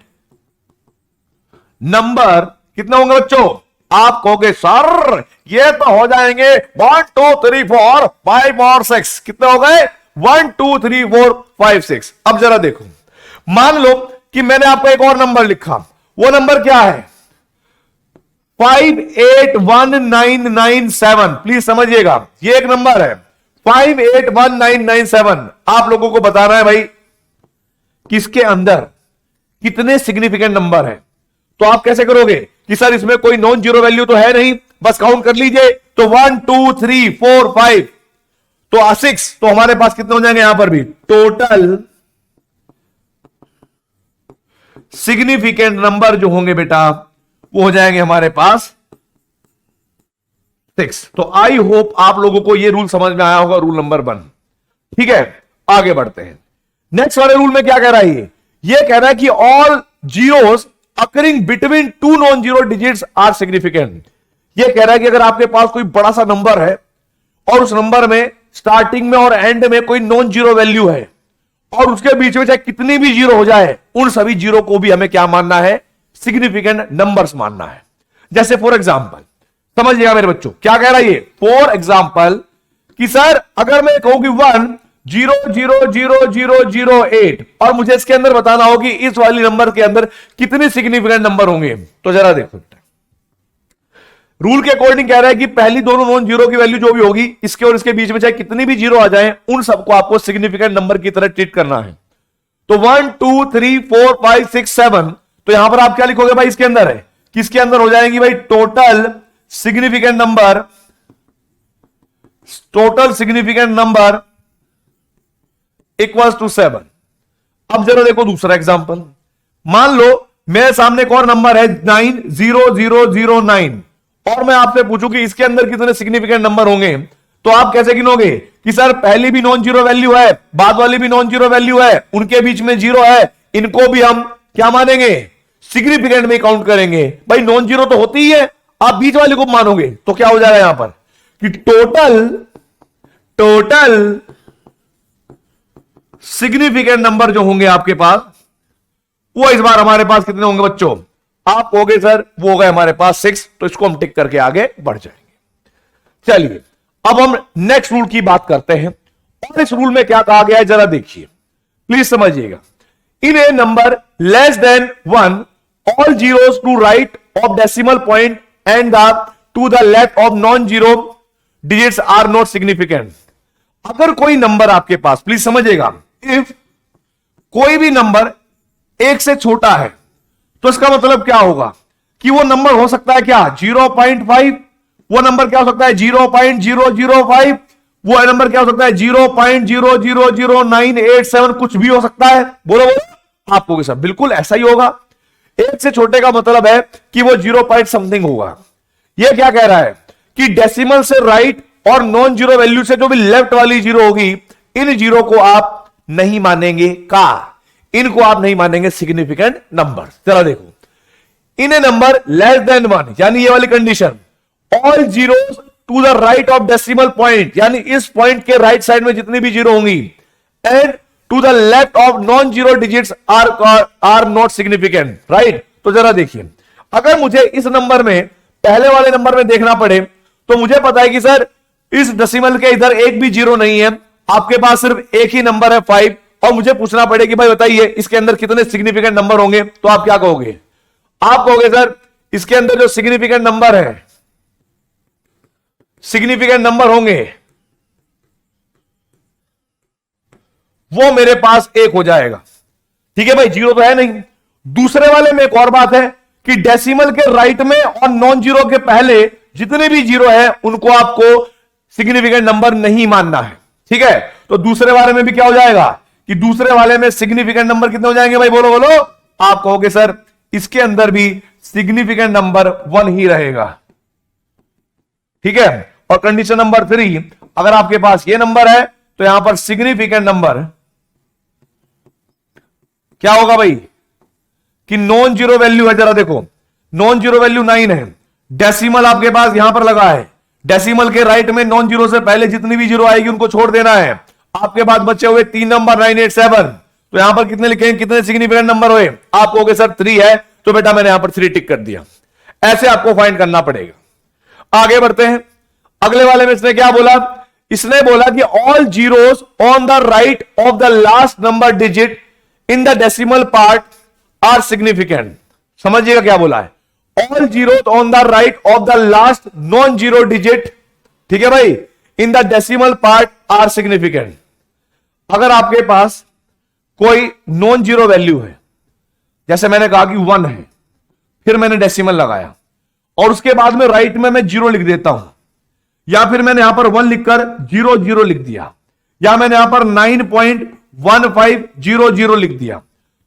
नंबर कितने होंगे बच्चों? आप कहोगे सर ये तो हो जाएंगे 1 2 3 4 5 और 6। कितने हो गए? 1 2 3 4 5 6। अब जरा देखो, मान लो कि मैंने आपको एक और नंबर लिखा, वो नंबर क्या है? 581997। प्लीज समझिएगा, ये एक नंबर है 581997। आप लोगों को बताना है भाई किसके अंदर कितने सिग्निफिकेंट नंबर है। तो आप कैसे करोगे कि सर इसमें कोई नॉन जीरो वैल्यू तो है नहीं, बस काउंट कर लीजिए। तो 1 2 3 4 5 तो 6। तो हमारे पास कितने हो जाएंगे यहां पर भी? टोटल सिग्निफिकेंट नंबर जो होंगे बेटा वो हो जाएंगे हमारे पास 6। तो आई होप आप लोगों को ये रूल समझ में आया होगा, रूल नंबर 1। ठीक है, आगे बढ़ते हैं। नेक्स्ट वाले रूल में क्या कह रहा है? ये कह रहा है कि all zeros occurring between two non zero digits are significant. ये कह रहा है कि अगर आपके पास कोई बड़ा सा नंबर है और उस नंबर में स्टार्टिंग में और एंड में कोई नॉन जीरो वैल्यू है और उसके बीच में चाहे कितनी भी जीरो हो जाए, उन सभी जीरो को भी हमें क्या मानना है? सिग्निफिकेंट नंबर्स मानना है। जैसे फॉर एग्जांपल, समझिएगा मेरे बच्चों क्या कह रहा है ये? फॉर एग्जांपल कि सर अगर मैं कहूं कि 1000008 और मुझे इसके अंदर बताना हो कि इस वाली नंबर के अंदर कितने सिग्निफिकेंट नंबर होंगे, तो जरा देखो, रूल के अकॉर्डिंग कह रहा है कि पहली दोनों नॉन जीरो की वैल्यू जो भी होगी, इसके और इसके बीच में चाहे कितनी भी जीरो आ जाए, उन सबको आपको सिग्निफिकेंट नंबर की तरह ट्रीट करना है। तो 1 2 3 4 5 6 7, तो यहां पर आप क्या लिखोगे भाई? इसके अंदर है, किसके अंदर हो जाएंगी भाई? Total significant number, total significant number equals to 7। अब जरा देखो दूसरा एग्जांपल, मान लो मेरे सामने एक और नंबर है 90009 और मैं आपसे पूछूं कि इसके अंदर कितने सिग्निफिकेंट नंबर होंगे, तो आप कैसे गिनोगे कि सर पहली भी नॉन जीरो वैल्यू है, बाद वाली भी नॉन जीरो वैल्यू है, उनके बीच में जीरो है, इनको भी हम क्या मानेंगे? सिग्निफिकेंट में काउंट करेंगे। भाई नॉन जीरो तो होती ही है, आप बीच वाले को मानोगे तो क्या हो जाएगा यहां पर कि टोटल सिग्निफिकेंट नंबर जो होंगे आपके पास, वो इस बार हमारे पास कितने होंगे बच्चों? आप कहोगे सर वो हो गए हमारे पास 6। तो इसको हम टिक करके आगे बढ़ जाएंगे। चलिए अब हम नेक्स्ट रूल की बात करते हैं और इस रूल में क्या कहा गया है जरा देखिए, प्लीज समझिएगा। In a number less than 1 all zeros to right of decimal point and to the left of non zero digits are not significant. अगर कोई नंबर आपके पास, प्लीज समझिएगा, इफ कोई भी नंबर 1 से छोटा है तो इसका मतलब क्या होगा कि वो नंबर हो सकता है क्या? 0.5। वो नंबर क्या हो सकता है? 0.005। वो नंबर क्या हो सकता है? 0.000987। कुछ भी हो सकता है। बोलो बोलो, आप कहोगे सर बिल्कुल ऐसा ही होगा। 1 से छोटे का मतलब है कि वो 0 पॉइंट समथिंग होगा। ये क्या कह रहा है कि डेसिमल से राइट और नॉन जीरो वैल्यू से जो भी लेफ्ट वाली जीरो होगी, इन जीरो को आप नहीं मानेंगे इनको आप नहीं मानेंगे सिग्निफिकेंट नंबर। चलो देखो, in a number less than 1, यानी ये वाली condition, all zero to the right of decimal point, यानी इस पॉइंट के राइट साइड में जितनी भी जीरो होंगी, and to the left of non zero digits are not significant. Right? तो जरा देखिए, अगर मुझे इस नंबर में, पहले वाले नंबर में देखना पड़े, तो मुझे पता है कि सर इस डेसिमल के इधर एक भी जीरो नहीं है, आपके पास सिर्फ एक ही नंबर है 5, और मुझे पूछना पड़े कि भाई बताइए इसके अंदर कितने सिग्निफिकेंट नंबर होंगे, तो आप क्या कहोगे? आप कहोगे सर इसके अंदर जो सिग्निफिकेंट नंबर है, सिग्निफिकेंट नंबर होंगे वो मेरे पास 1 हो जाएगा। ठीक है भाई, जीरो तो है नहीं। दूसरे वाले में एक और बात है कि डेसिमल के राइट में और नॉन जीरो के पहले जितने भी जीरो है उनको आपको सिग्निफिकेंट नंबर नहीं मानना है। ठीक है, तो दूसरे वाले में भी क्या हो जाएगा कि दूसरे वाले में सिग्निफिकेंट नंबर कितने हो जाएंगे भाई? बोलो बोलो। आप कहोगे सर इसके अंदर भी सिग्निफिकेंट नंबर 1 ही रहेगा। ठीक है। और कंडीशन नंबर 3, अगर आपके पास ये नंबर है तो यहां पर सिग्निफिकेंट नंबर क्या होगा भाई कि नॉन जीरो वैल्यू है। जरा देखो, नॉन जीरो वैल्यू 9 है, डेसिमल आपके पास यहां पर लगा है, डेसिमल के राइट में नॉन जीरो से पहले जितनी भी जीरो आएगी उनको छोड़ देना है। आपके पास बचे हुए 3 नंबर 9, 8, 7, तो यहां पर कितने लिखेंगे, कितने सिग्निफिकेंट नंबर हुए? आप कहोगे सर 3 है, तो बेटा मैंने यहां पर 3 टिक कर दिया। ऐसे आपको फाइंड करना पड़ेगा। आगे बढ़ते हैं, अगले वाले में इसने क्या बोला? इसने बोला कि all zeros on the right of the last number digit in the decimal part are significant. समझिएगा क्या बोला है, all zero on the right of the last non zero digit, ठीक है भाई, in the decimal part are significant. अगर आपके पास कोई नॉन जीरो वैल्यू है, जैसे मैंने कहा कि 1 है, फिर मैंने डेसिमल लगाया और उसके बाद में राइट में मैं जीरो लिख देता हूं, या फिर मैंने यहां पर 1 लिखकर 0 0 लिख दिया, या मैंने यहां पर 9.1500 लिख दिया,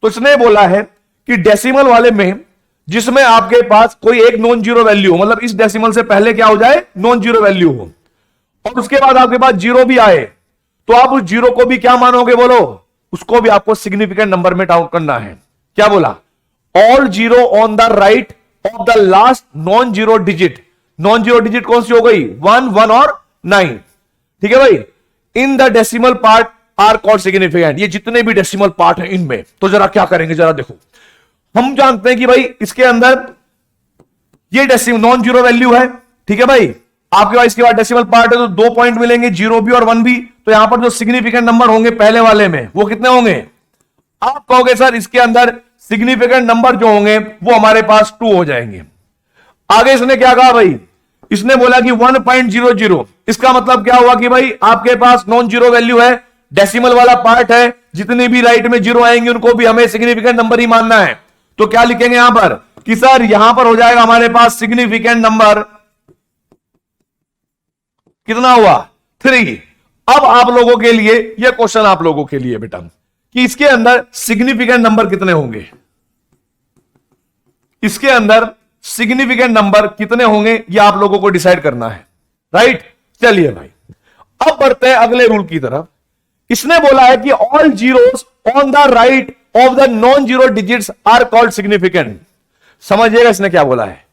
तो इसने बोला है कि डेसिमल वाले में जिसमें आपके पास कोई एक नॉन जीरो वैल्यू हो, मतलब इस डेसिमल से पहले क्या हो जाए, नॉन जीरो वैल्यू हो, और उसके बाद आपके पास जीरो भी आए, तो आप उस जीरो को भी क्या मानोगे, बोलो, उसको भी आपको सिग्निफिकेंट नंबर में काउंट करना है। क्या बोला? All zero on the right of the last non zero digit. Non zero digit कौन सी हो गई? 1, 1 और 9, ठीक है भाई, in the decimal part are called significant. ये जितने भी डेसिमल पार्ट हैं इनमें, तो जरा क्या करेंगे, जरा देखो, हम जानते हैं कि भाई इसके अंदर ये डेसिमल नॉन जीरो वैल्यू है, ठीक है भाई, आपके पास इसके बाद डेसिमल पार्ट है तो 2 पॉइंट मिलेंगे, 0 भी और 1 भी, तो यहां पर जो सिग्निफिकेंट नंबर होंगे पहले वाले में वो कितने होंगे? आप कहोगे सर इसके अंदर सिग्निफिकेंट नंबर जो होंगे वो हमारे पास 2 हो जाएंगे। आगे इसने क्या कहा भाई? इसने बोला कि 1.00, इसका मतलब क्या हुआ कि भाई आपके पास नॉन जीरो वैल्यू है, डेसिमल वाला पार्ट है, जितनी भी राइट में जीरो आएंगे उनको भी हमें सिग्निफिकेंट नंबर ही मानना है। तो क्या लिखेंगे यहां पर कि सर यहां पर हो जाएगा हमारे पास सिग्निफिकेंट नंबर कितना हुआ? 3। अब आप लोगों के लिए यह क्वेश्चन, आप लोगों के लिए बेटा, कि इसके अंदर सिग्निफिकेंट नंबर कितने होंगे, इसके अंदर सिग्निफिकेंट नंबर कितने होंगे यह आप लोगों को डिसाइड करना है, राइट। चलिए भाई अब बढ़ते हैं अगले रूल की तरफ। इसने बोला है कि all zeros on the right of the non zero digits are called significant. समझिएगा इसने क्या बोला है,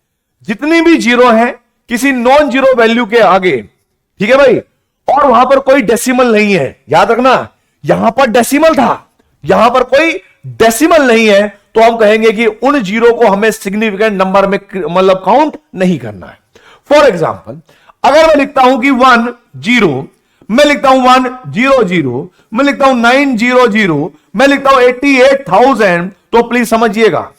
जितनी भी जीरो है किसी नॉन जीरो वैल्यू के आगे, ठीक है भाई, और वहां पर कोई डेसिमल नहीं है, याद रखना यहां पर डेसिमल था, यहां पर कोई डेसिमल नहीं है, तो हम कहेंगे कि उन जीरो को हमें सिग्निफिकेंट नंबर में मतलब काउंट नहीं करना है। फॉर एग्जाम्पल अगर मैं लिखता हूं कि 1 0, मैं लिखता हूं 1 0 0, मैं लिखता हूं 900, मैं लिखता हूं 88,000, तो प्लीज समझिएगा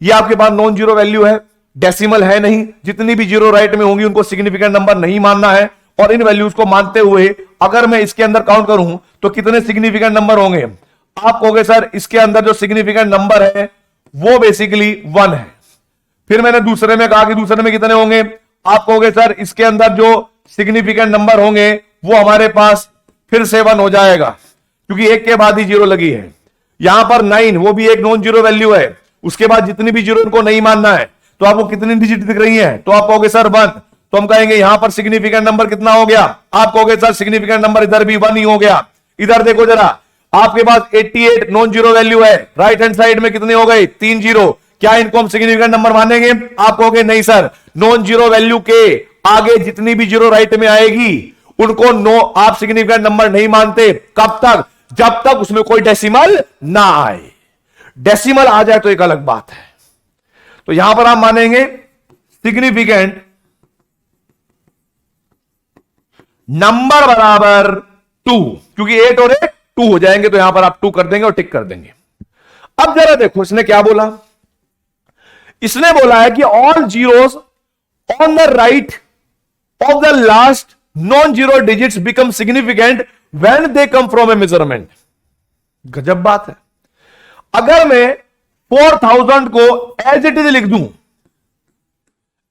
ये आपके पास नॉन जीरो वैल्यू है, डेसिमल है नहीं, जितनी भी जीरो राइट में होंगी उनको सिग्निफिकेंट नंबर नहीं मानना है, और इन वैल्यूज को मानते हुए अगर मैं इसके अंदर काउंट करूं तो कितने सिग्निफिकेंट नंबर होंगे? आप कहोगे सर इसके अंदर जो सिग्निफिकेंट नंबर है वो बेसिकली 1 है। फिर मैंने दूसरे में कहा कि दूसरे में कितने होंगे? आप कहोगे सर इसके अंदर जो सिग्निफिकेंट नंबर होंगे वो हमारे पास फिर से 1 हो जाएगा, क्योंकि एक के बाद ही जीरो लगी है। यहां पर 9 वो भी एक नॉन जीरो वैल्यू है, उसके बाद जितनी भी जीरो उनको नहीं मानना है, तो आपको कितनी डिजिट दिख रही है? तो आप कहोगे सर 1, तो हम कहेंगे यहां पर सिग्निफिकेंट नंबर कितना हो गया? आप कहोगे सर सिग्निफिकेंट नंबर इधर भी 1 ही हो गया। इधर देखो जरा, आपके पास 88 नॉन जीरो वैल्यू है, राइट हैंड साइड में कितने हो गए? 3 जीरो, क्या इनको हम सिग्निफिकेंट नंबर मानेंगे? आप कहोगे नहीं सर, नॉन जीरो वैल्यू के आगे जितनी भी जीरो राइट में आएगी उनको नो आप सिग्निफिकेंट नंबर नहीं मानते। कब तक? जब तक उसमें कोई डेसिमल ना आए। डेसिमल आ जाए तो एक अलग बात है। तो यहां पर आप मानेंगे सिग्निफिकेंट नंबर बराबर 2, क्योंकि 8 और 8 2 हो जाएंगे, तो यहां पर आप 2 कर देंगे और टिक कर देंगे। अब जरा देखो इसने क्या बोला, इसने बोला है कि all zeros on the right of the last non zero digits become significant when they come from A measurement. गजब बात है। अगर मैं 4000 को एज इट इज लिख दूं,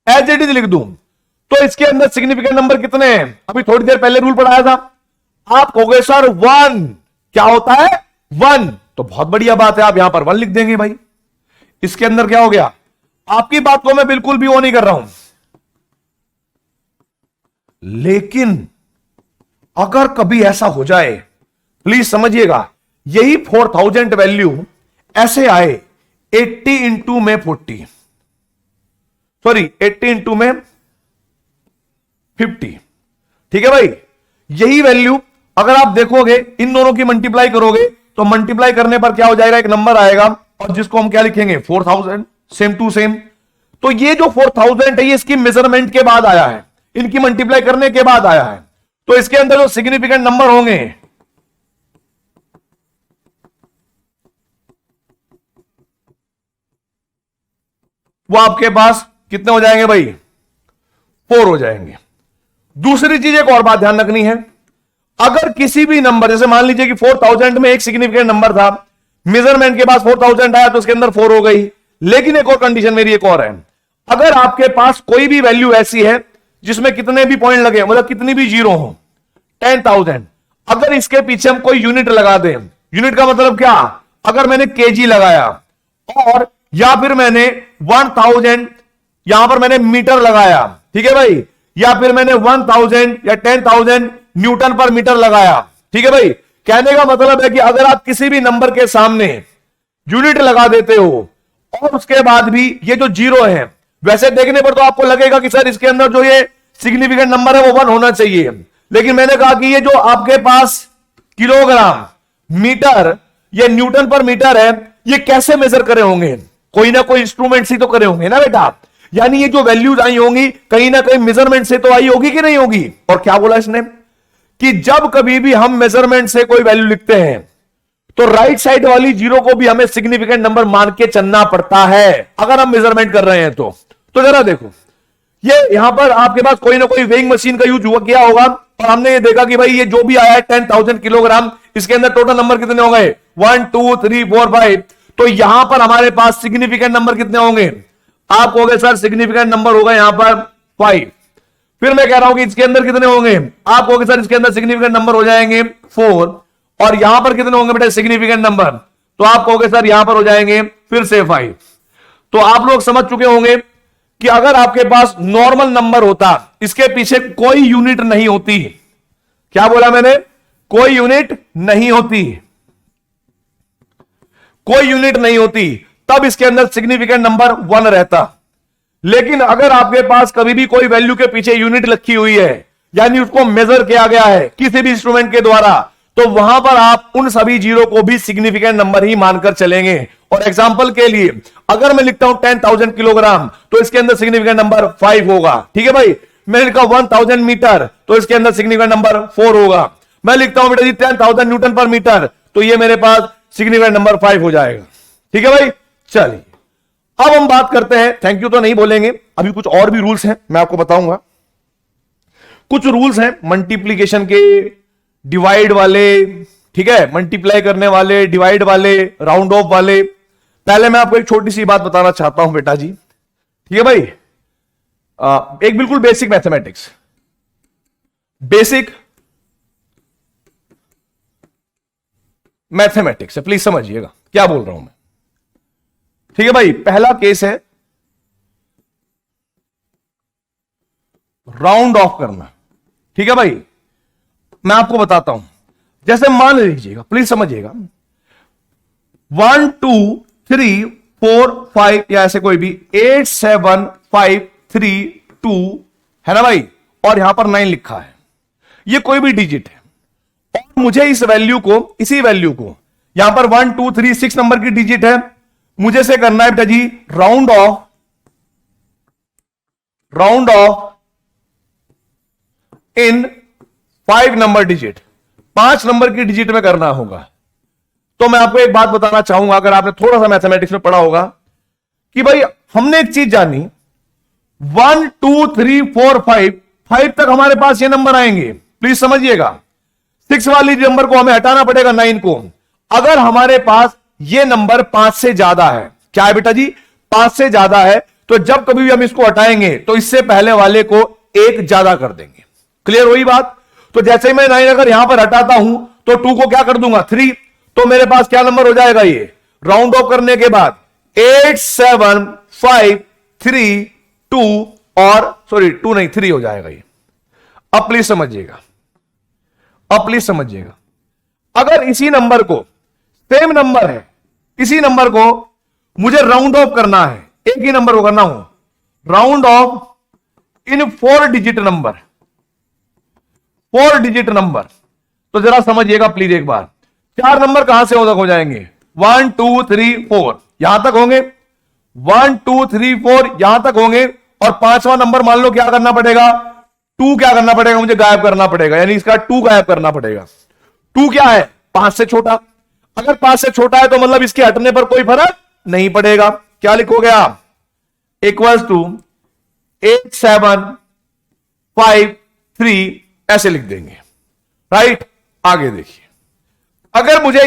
एज इट इज लिख दूं, तो इसके अंदर सिग्निफिकेंट नंबर कितने हैं? अभी थोड़ी देर पहले रूल पढ़ाया था। आप कहोगे सर 1, क्या होता है? 1, तो बहुत बढ़िया बात है, आप यहां पर 1 लिख देंगे भाई। इसके अंदर क्या हो गया? आपकी बात को मैं बिल्कुल भी वो नहीं कर रहा हूं, लेकिन अगर कभी ऐसा हो जाए, प्लीज समझिएगा, यही 4000 वैल्यू ऐसे आए 80 इंटू में 40, सॉरी 80 इंटू में 50, ठीक है भाई। यही वैल्यू अगर आप देखोगे, इन दोनों की मल्टीप्लाई करोगे, तो मल्टीप्लाई करने पर क्या हो जाएगा, एक नंबर आएगा, और जिसको हम क्या लिखेंगे 4000, सेम टू सेम। तो ये जो 4000 है, ये इसकी मेजरमेंट के बाद आया है, इनकी मल्टीप्लाई करने के बाद आया है। तो इसके अंदर जो सिग्निफिकेंट नंबर होंगे वो आपके पास कितने हो जाएंगे भाई, 4 हो जाएंगे। दूसरी चीज एक और बात ध्यान रखनी है, अगर किसी भी नंबर, जैसे मान लीजिए कि 4000 में एक सिग्निफिकेंट नंबर था, मेजरमेंट के पास 4000 आया तो उसके अंदर 4 हो गई। लेकिन एक और कंडीशन मेरी एक और है, अगर आपके पास कोई भी वैल्यू ऐसी है जिसमें कितने भी पॉइंट लगे, मतलब कितनी भी जीरो हो, 10,000, अगर इसके पीछे हम कोई यूनिट लगा दें, यूनिट का मतलब क्या, अगर मैंने केजी लगाया और या फिर मैंने 1000 यहां पर मैंने मीटर लगाया, ठीक है भाई, या फिर मैंने 1000 या 10,000 न्यूटन पर मीटर लगाया, ठीक है भाई। कहने का मतलब है कि अगर आप किसी भी नंबर के सामने यूनिट लगा देते हो और उसके बाद भी ये जो जीरो है, वैसे देखने पर तो आपको लगेगा कि सर इसके अंदर जो ये सिग्निफिकेंट नंबर है वो 1 होना चाहिए, लेकिन मैंने कहा कि ये जो आपके पास किलोग्राम, मीटर या न्यूटन पर मीटर है, ये कैसे मेजर करे होंगे, कोई ना कोई इंस्ट्रूमेंट से तो करे होंगे ना बेटा। यानी ये जो वैल्यूज आई होंगी कहीं ना कहीं मेजरमेंट से तो आई होगी कि नहीं होगी। और क्या बोला इसने कि जब कभी भी हम मेजरमेंट से कोई वैल्यू लिखते हैं तो राइट साइड वाली जीरो को भी हमें सिग्निफिकेंट नंबर मान के चलना पड़ता है, अगर हम मेजरमेंट कर रहे हैं तो जरा देखो, ये यहां पर आपके पास कोई ना कोई वेइंग मशीन का यूज हुआ किया होगा और हमने ये देखा कि भाई ये जो भी आया है 10,000 किलोग्राम, इसके अंदर टोटल नंबर कितने हो गए, 1 2 3 4 5। तो यहां पर हमारे पास सिग्निफिकेंट नंबर कितने होंगे, आप कहोगे सर सिग्निफिकेंट नंबर होगा यहां पर 5। फिर मैं कह रहा हूं कि इसके अंदर कितने होंगे, आप कहोगे सर इसके अंदर सिग्निफिकेंट नंबर हो जाएंगे 4, और यहां पर कितने होंगे बेटा सिग्निफिकेंट नंबर, तो आप कहोगे सर यहां पर हो जाएंगे फिर से 5। तो आप लोग समझ चुके होंगे कि अगर आपके पास नॉर्मल नंबर होता, इसके पीछे कोई यूनिट नहीं होती, क्या बोला मैंने, कोई यूनिट नहीं होती, कोई यूनिट नहीं होती, तब इसके अंदर सिग्निफिकेंट नंबर 1 रहता। लेकिन अगर आपके पास कभी भी कोई वैल्यू के पीछे यूनिट लिखी हुई है, यानी उसको मेजर किया गया है किसी भी इंस्ट्रूमेंट के द्वारा, तो वहां पर आप उन सभी जीरो को भी सिग्निफिकेंट नंबर ही मानकर चलेंगे। और एग्जांपल के लिए अगर मैं लिखता हूं 10,000 किलोग्राम, तो इसके अंदर सिग्निफिकेंट नंबर 5 होगा, ठीक है भाई। मैं लिखा 1000 मीटर, तो इसके अंदर सिग्निफिकेंट नंबर 4 होगा। मैं लिखता हूं बेटा जी 10,000 न्यूटन पर मीटर, तो ये मेरे पास सिग्निफिकेंट नंबर 5 हो जाएगा, ठीक है भाई। चलिए अब हम बात करते हैं, थैंक यू तो नहीं बोलेंगे, अभी कुछ और भी रूल्स हैं मैं आपको बताऊंगा। कुछ रूल्स हैं मल्टीप्लीकेशन के, डिवाइड वाले, ठीक है, मल्टीप्लाई करने वाले, डिवाइड वाले, राउंड ऑफ वाले। पहले मैं आपको एक छोटी सी बात बताना चाहता हूं बेटा जी, ठीक है भाई, एक बिल्कुल बेसिक मैथमेटिक्स, बेसिक मैथमेटिक्स है, प्लीज समझिएगा क्या बोल रहा हूं मैं, ठीक है भाई। पहला केस है राउंड ऑफ करना, ठीक है भाई। मैं आपको बताता हूं, जैसे मान लीजिएगा, प्लीज समझिएगा, 1 2 3 4 5 या ऐसे कोई भी 8 7 5 3 2 है ना भाई, और यहां पर 9 लिखा है, ये कोई भी डिजिट है, और मुझे इस वैल्यू को, इसी वैल्यू को, यहां पर 1 2 3 6 नंबर की डिजिट है, मुझे से करना है बेटा जी round off, round off in 5 number digit, 5 number की डिजिट में करना होगा। तो मैं आपको एक बात बताना चाहूंगा, अगर आपने थोड़ा सा मैथमेटिक्स में पढ़ा होगा, कि भाई हमने एक चीज जानी, 1 2 3 4 5 तक हमारे पास ये नंबर आएंगे, प्लीज समझिएगा। 6 वाली नंबर को हमें हटाना पड़ेगा, 9 को। अगर हमारे पास ये नंबर 5 से ज्यादा है, क्या है बेटा जी, 5 से ज्यादा है, तो जब कभी भी हम इसको हटाएंगे तो इससे पहले वाले को 1 ज्यादा कर देंगे। क्लियर हुई बात। तो जैसे ही मैं 9 अगर यहां पर हटाता हूं तो 2 को क्या कर दूंगा 3, तो मेरे पास क्या नंबर हो जाएगा, ये राउंड ऑफ करने के बाद 8 7 5 3 2 और सॉरी 2 नहीं 3 हो जाएगा ये। अब प्लीज समझिएगा, अब प्लीज समझिएगा, अगर इसी नंबर को, सेम नंबर है, इसी नंबर को मुझे राउंड ऑफ करना है, एक ही नंबर को करना हो राउंड ऑफ इन 4 डिजिट नंबर, 4 डिजिट नंबर, तो जरा समझिएगा प्लीज एक बार, 4 नंबर कहां से हो जाएंगे, 1 2 3 4 यहां तक होंगे, 1 2 3 4 यहां तक होंगे, और 5वां नंबर मान लो क्या करना पड़ेगा, 2 क्या करना पड़ेगा, मुझे गायब करना पड़ेगा, यानी इसका 2 गायब करना पड़ेगा। 2 क्या है, 5 से छोटा, अगर 5 से छोटा है तो मतलब इसके हटने पर कोई फर्क नहीं पड़ेगा। क्या लिखोगे आप, इक्वल्स टू 8 7 5 3 ऐसे लिख देंगे, राइट। आगे देखिए, अगर मुझे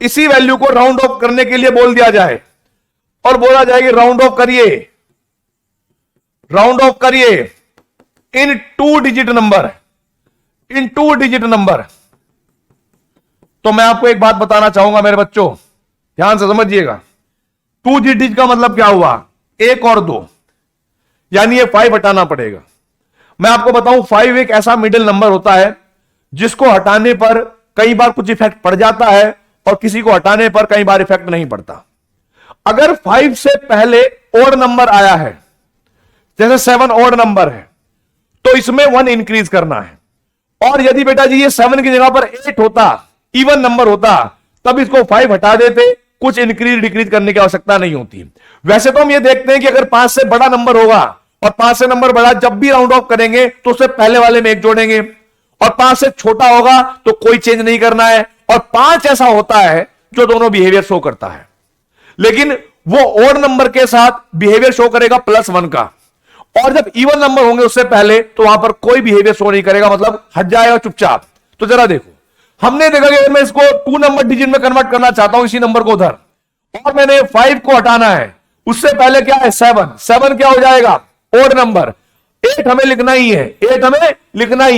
इसी वैल्यू को राउंड ऑफ करने के लिए बोल दिया जाए और बोला जाए कि राउंड ऑफ करिए इन 2 डिजिट नंबर, तो मैं आपको एक बात बताना चाहूंगा मेरे बच्चों, ध्यान से समझिएगा। 2 डिजिट का मतलब क्या हुआ, 1 और 2, यानी ये 5 हटाना पड़ेगा। मैं आपको बताऊं 5 एक ऐसा मिडिल नंबर होता है जिसको हटाने पर कई बार कुछ इफेक्ट पड़ जाता है और किसी को हटाने पर कई बार इफेक्ट नहीं पड़ता। अगर 5 से पहले ओड नंबर आया है, जैसे 7 ओड नंबर है, तो इसमें 1 इंक्रीज करना है, और यदि बेटा जी ये 7 की जगह पर 8 होता, इवन नंबर होता, तब इसको 5 हटा देते, कुछ इंक्रीज डिक्रीज करने की आवश्यकता नहीं होती। वैसे तो हम ये देखते हैं कि अगर 5 से बड़ा नंबर होगा और 5 से नंबर बड़ा, जब भी राउंड ऑफ करेंगे तो उससे पहले वाले में 1 जोड़ेंगे, और 5 से छोटा होगा तो कोई चेंज नहीं करना है, और 5 ऐसा होता है जो दोनों बिहेवियर शो करता है, लेकिन वो ओड नंबर के साथ बिहेवियर शो करेगा +1 का, और जब इवन नंबर होंगे उससे पहले तो वहां पर कोई बिहेवियर शो नहीं करेगा, मतलब हट जाएगा चुपचाप। तो जरा देखो, हमने देखा कि मैं इसको 2 नंबर डिजिट में कन्वर्ट करना चाहता हूं, इसी नंबर को उधर, और मैंने 5 को हटाना है, उससे पहले क्या है 7 क्या हो जाएगा, ओड नंबर। 8 हमें लिखना ही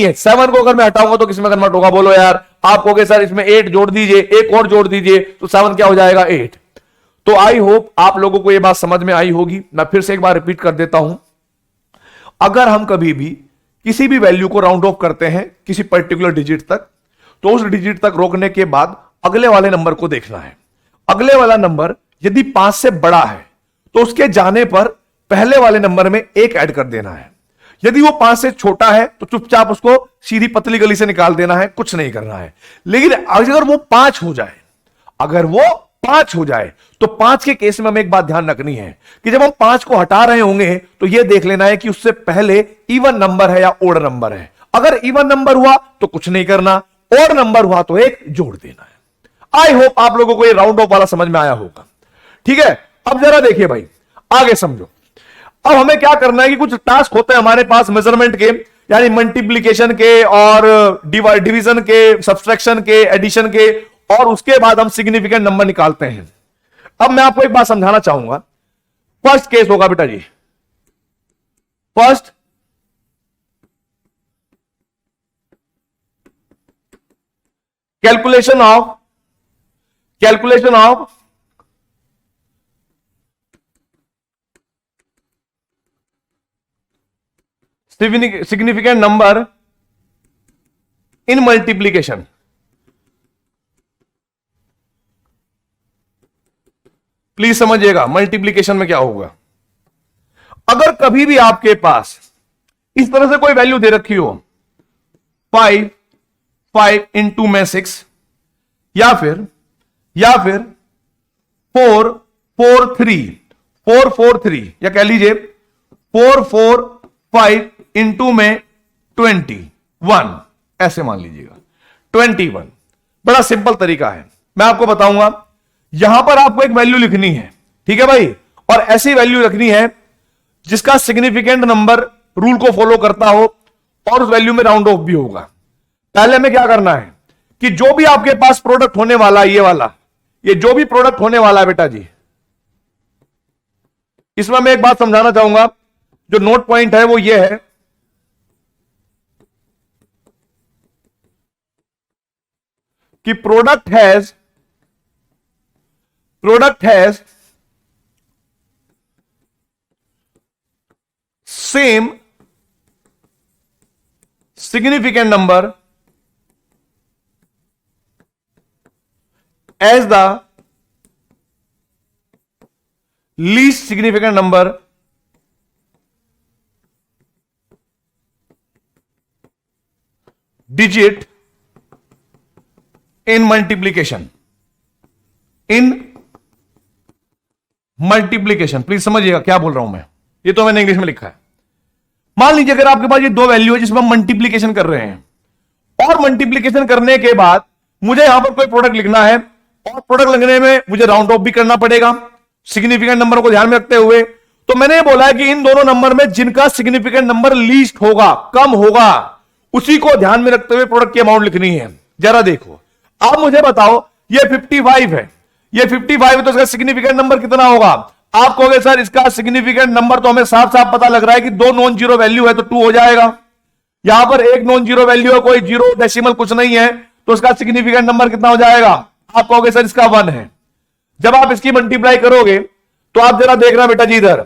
है, 7 को अगर मैं हटाऊंगा तो किसमें कन्वर्ट होगा, बोलो यार। आप कहोगे सर इसमें 8 जोड़ दीजिए, एक और जोड़ दीजिए, तो 7 क्या हो जाएगा, 8। तो आई होप आप लोगों को यह बात समझ में आई होगी। मैं फिर से एक बार रिपीट कर देता हूं, अगर हम कभी भी किसी भी वैल्यू को राउंड ऑफ करते हैं किसी पर्टिकुलर डिजिट तक, तो उस डिजिट तक रोकने के बाद अगले वाले नंबर को देखना है। अगले वाला नंबर यदि 5 से बड़ा है तो उसके जाने पर पहले वाले नंबर में 1 ऐड कर देना है। यदि वो 5 से छोटा है तो चुपचाप उसको सीधी पतली गली से निकाल देना है, कुछ नहीं करना है। लेकिन अगर वो 5 हो जाए, तो 5 के केस में हमें एक बात ध्यान रखनी है कि जब हम 5 को हटा रहे होंगे तो यह देख लेना है कि उससे पहले इवन नंबर है या ओड नंबर है। अगर इवन नंबर हुआ तो कुछ नहीं करना, ओड नंबर हुआ तो 1 जोड़ देना है। आई होप आप लोगों को ये राउंड ऑफ वाला समझ में आया होगा, ठीक है। अब जरा देखिए भाई, आगे समझो। अब हमें क्या करना है कि कुछ टास्क होते हैं हमारे पास मेजरमेंट के, यानी मल्टीप्लीकेशन के और डिवीजन के, सब्सट्रैक्शन के, एडिशन के, और उसके बाद हम सिग्निफिकेंट नंबर निकालते हैं। अब मैं आपको एक बात समझाना चाहूंगा। फर्स्ट केस होगा बेटा जी, first calculation of significant number in multiplication. Please समझिएगा मल्टीप्लीकेशन में क्या होगा। अगर कभी भी आपके पास इस तरह से कोई वैल्यू दे रखी हो, 5 इंटू में 6, या फिर 4 4 3 या कह लीजिए 4 4 5 इंटू में 21, ऐसे मान लीजिएगा 21। बड़ा सिंपल तरीका है, मैं आपको बताऊंगा। यहां पर आपको एक वैल्यू लिखनी है, ठीक है भाई, और ऐसी वैल्यू रखनी है जिसका सिग्निफिकेंट नंबर रूल को फॉलो करता हो और उस वैल्यू में राउंड ऑफ भी होगा। पहले हमें क्या करना है कि जो भी आपके पास प्रोडक्ट होने वाला है, ये जो भी प्रोडक्ट होने वाला है बेटा जी, इसमें मैं एक बात समझाना चाहूंगा। जो नोट पॉइंट है वो ये है कि product has same significant number as the least significant number digit in multiplication. Please समझिएगा क्या बोल रहा हूं मैं, ये तो मैंने इंग्लिश में लिखा है। मान लीजिए अगर आपके पास ये दो वैल्यू है जिसमें हम मल्टीप्लीकेशन कर रहे हैं और मल्टीप्लीकेशन करने के बाद मुझे यहां पर कोई प्रोडक्ट लिखना है और प्रोडक्ट लिखने में मुझे राउंड ऑफ भी करना पड़ेगा सिग्निफिकेंट नंबर को ध्यान में रखते हुए। तो मैंने बोला है कि इन दोनों नंबर में जिनका सिग्निफिकेंट नंबर लीस्ट होगा, कम होगा, उसी को ध्यान में रखते हुए प्रोडक्ट की अमाउंट लिखनी है। जरा देखो, आप मुझे बताओ ये 55 है, ये 55 है तो इसका सिग्निफिकेंट नंबर कितना होगा? आप कहोगे सर इसका सिग्निफिकेंट नंबर तो हमें साफ साफ पता लग रहा है कि दो नॉन जीरो वैल्यू है तो 2 हो जाएगा। यहां पर एक नॉन जीरो वैल्यू है, कोई जीरो डेसिमल कुछ नहीं है, तो इसका सिग्निफिकेंट नंबर कितना हो जाएगा? आप कहोगे सर इसका 1 है। जब आप इसकी मल्टीप्लाई करोगे तो आप जरा देखना बेटा जी, इधर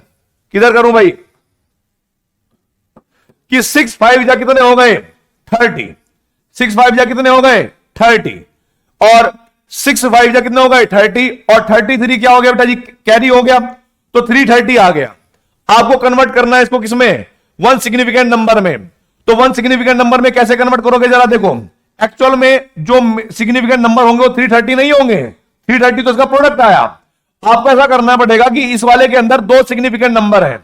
किधर करूं भाई, कि 6 5 जा कितने हो गए? 30। 6 5 जा कितने हो गए? 30। और 6 5 जा कितने हो गए? 30। और 33 क्या हो गया बेटा जी? कैरी हो गया, तो 330 आ गया। आपको कन्वर्ट करना है इसको किसमें? 1 सिग्निफिकेंट नंबर में। तो 1 सिग्निफिकेंट नंबर में कैसे कन्वर्ट करोगे जरा देखो। एक्चुअल में जो सिग्निफिकेंट नंबर होंगे वो 330 नहीं होंगे, 330 तो इसका प्रोडक्ट आया। आपको ऐसा करना पड़ेगा कि इस वाले के अंदर 2 सिग्निफिकेंट नंबर है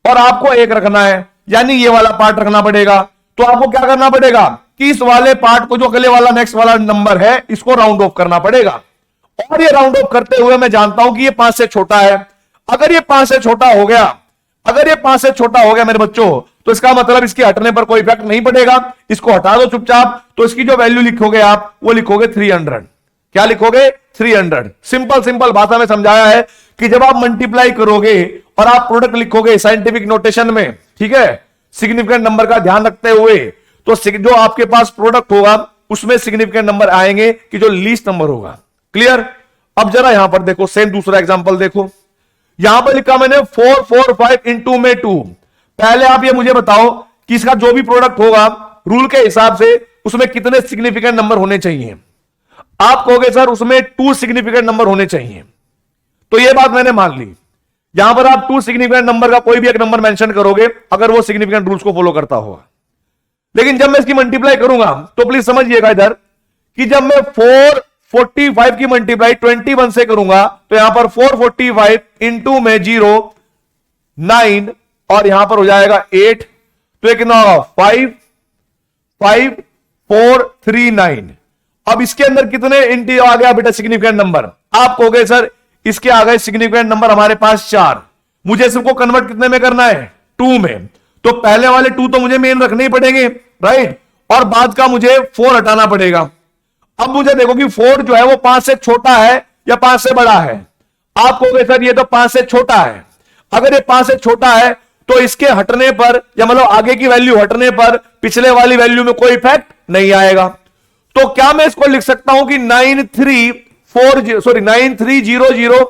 और आपको एक रखना है, यानी ये वाला पार्ट रखना पड़ेगा। तो आपको क्या करना पड़ेगा कि इस वाले पार्ट को, जो अगले वाला नेक्स्ट वाला नंबर है, इसको राउंड ऑफ करना पड़ेगा। और ये राउंड ऑफ करते हुए मैं जानता हूं कि ये 5 से छोटा है। अगर ये 5 से छोटा हो गया, अगर ये 5 से छोटा हो गया मेरे बच्चों, तो इसका मतलब इसके हटने पर कोई इफेक्ट नहीं पड़ेगा, इसको हटा दो चुपचाप। तो इसकी जो वैल्यू लिखोगे आप, वो लिखोगे 300। क्या लिखोगे? 300। सिंपल भाषा में समझाया है कि जब आप मल्टीप्लाई करोगे और आप प्रोडक्ट लिखोगे साइंटिफिक नोटेशन में, ठीक है, सिग्निफिकेंट नंबर का ध्यान रखते हुए, तो जो आपके पास प्रोडक्ट होगा उसमें सिग्निफिकेंट नंबर आएंगे कि जो लीस्ट नंबर होगा। क्लियर? अब जरा यहां पर देखो, सेम दूसरा एग्जांपल देखो। यहां पर लिखा मैंने 4 4 5 इंटू में 2। पहले आप ये मुझे बताओ कि इसका जो भी प्रोडक्ट होगा रूल के हिसाब से उसमें कितने सिग्निफिकेंट नंबर होने चाहिए? आप कहोगे सर उसमें 2 सिग्निफिकेंट नंबर होने चाहिए। तो ये बात मैंने मान ली। यहां पर आप 2 सिग्निफिकेंट नंबर का कोई भी एक नंबर मेंशन करोगे अगर वो सिग्निफिकेंट रूल्स को फॉलो करता होगा। लेकिन जब मैं इसकी मल्टीप्लाई करूंगा तो प्लीज समझिएगा इधर कि जब मैं 445 की मल्टीप्लाई 21 से करूंगा तो यहां पर 445 इंटू में 0 9 और यहां पर हो जाएगा 8। तो ये कितना होगा? 5 5 4 3 9। अब इसके अंदर कितने इंटी आ गया बेटा सिग्निफिकेंट नंबर? आप कहोगे सर इसके आ गए सिग्निफिकेंट नंबर हमारे पास 4। मुझे सबको कन्वर्ट कितने में करना है? 2 में। तो पहले वाले 2 तो मुझे मेन रखने ही पड़ेंगे, राइट, और बाद का मुझे 4 हटाना पड़ेगा। अब मुझे देखो कि 4 जो है वो 5 से छोटा है या 5 से बड़ा है? आप कहोगे सर ये तो 5 से छोटा है। अगर ये 5 से छोटा है तो इसके हटने पर, या मतलब आगे की वैल्यू हटने पर पिछले वाली वैल्यू में कोई इफेक्ट नहीं आएगा। तो क्या मैं इसको लिख सकता हूं कि 9300?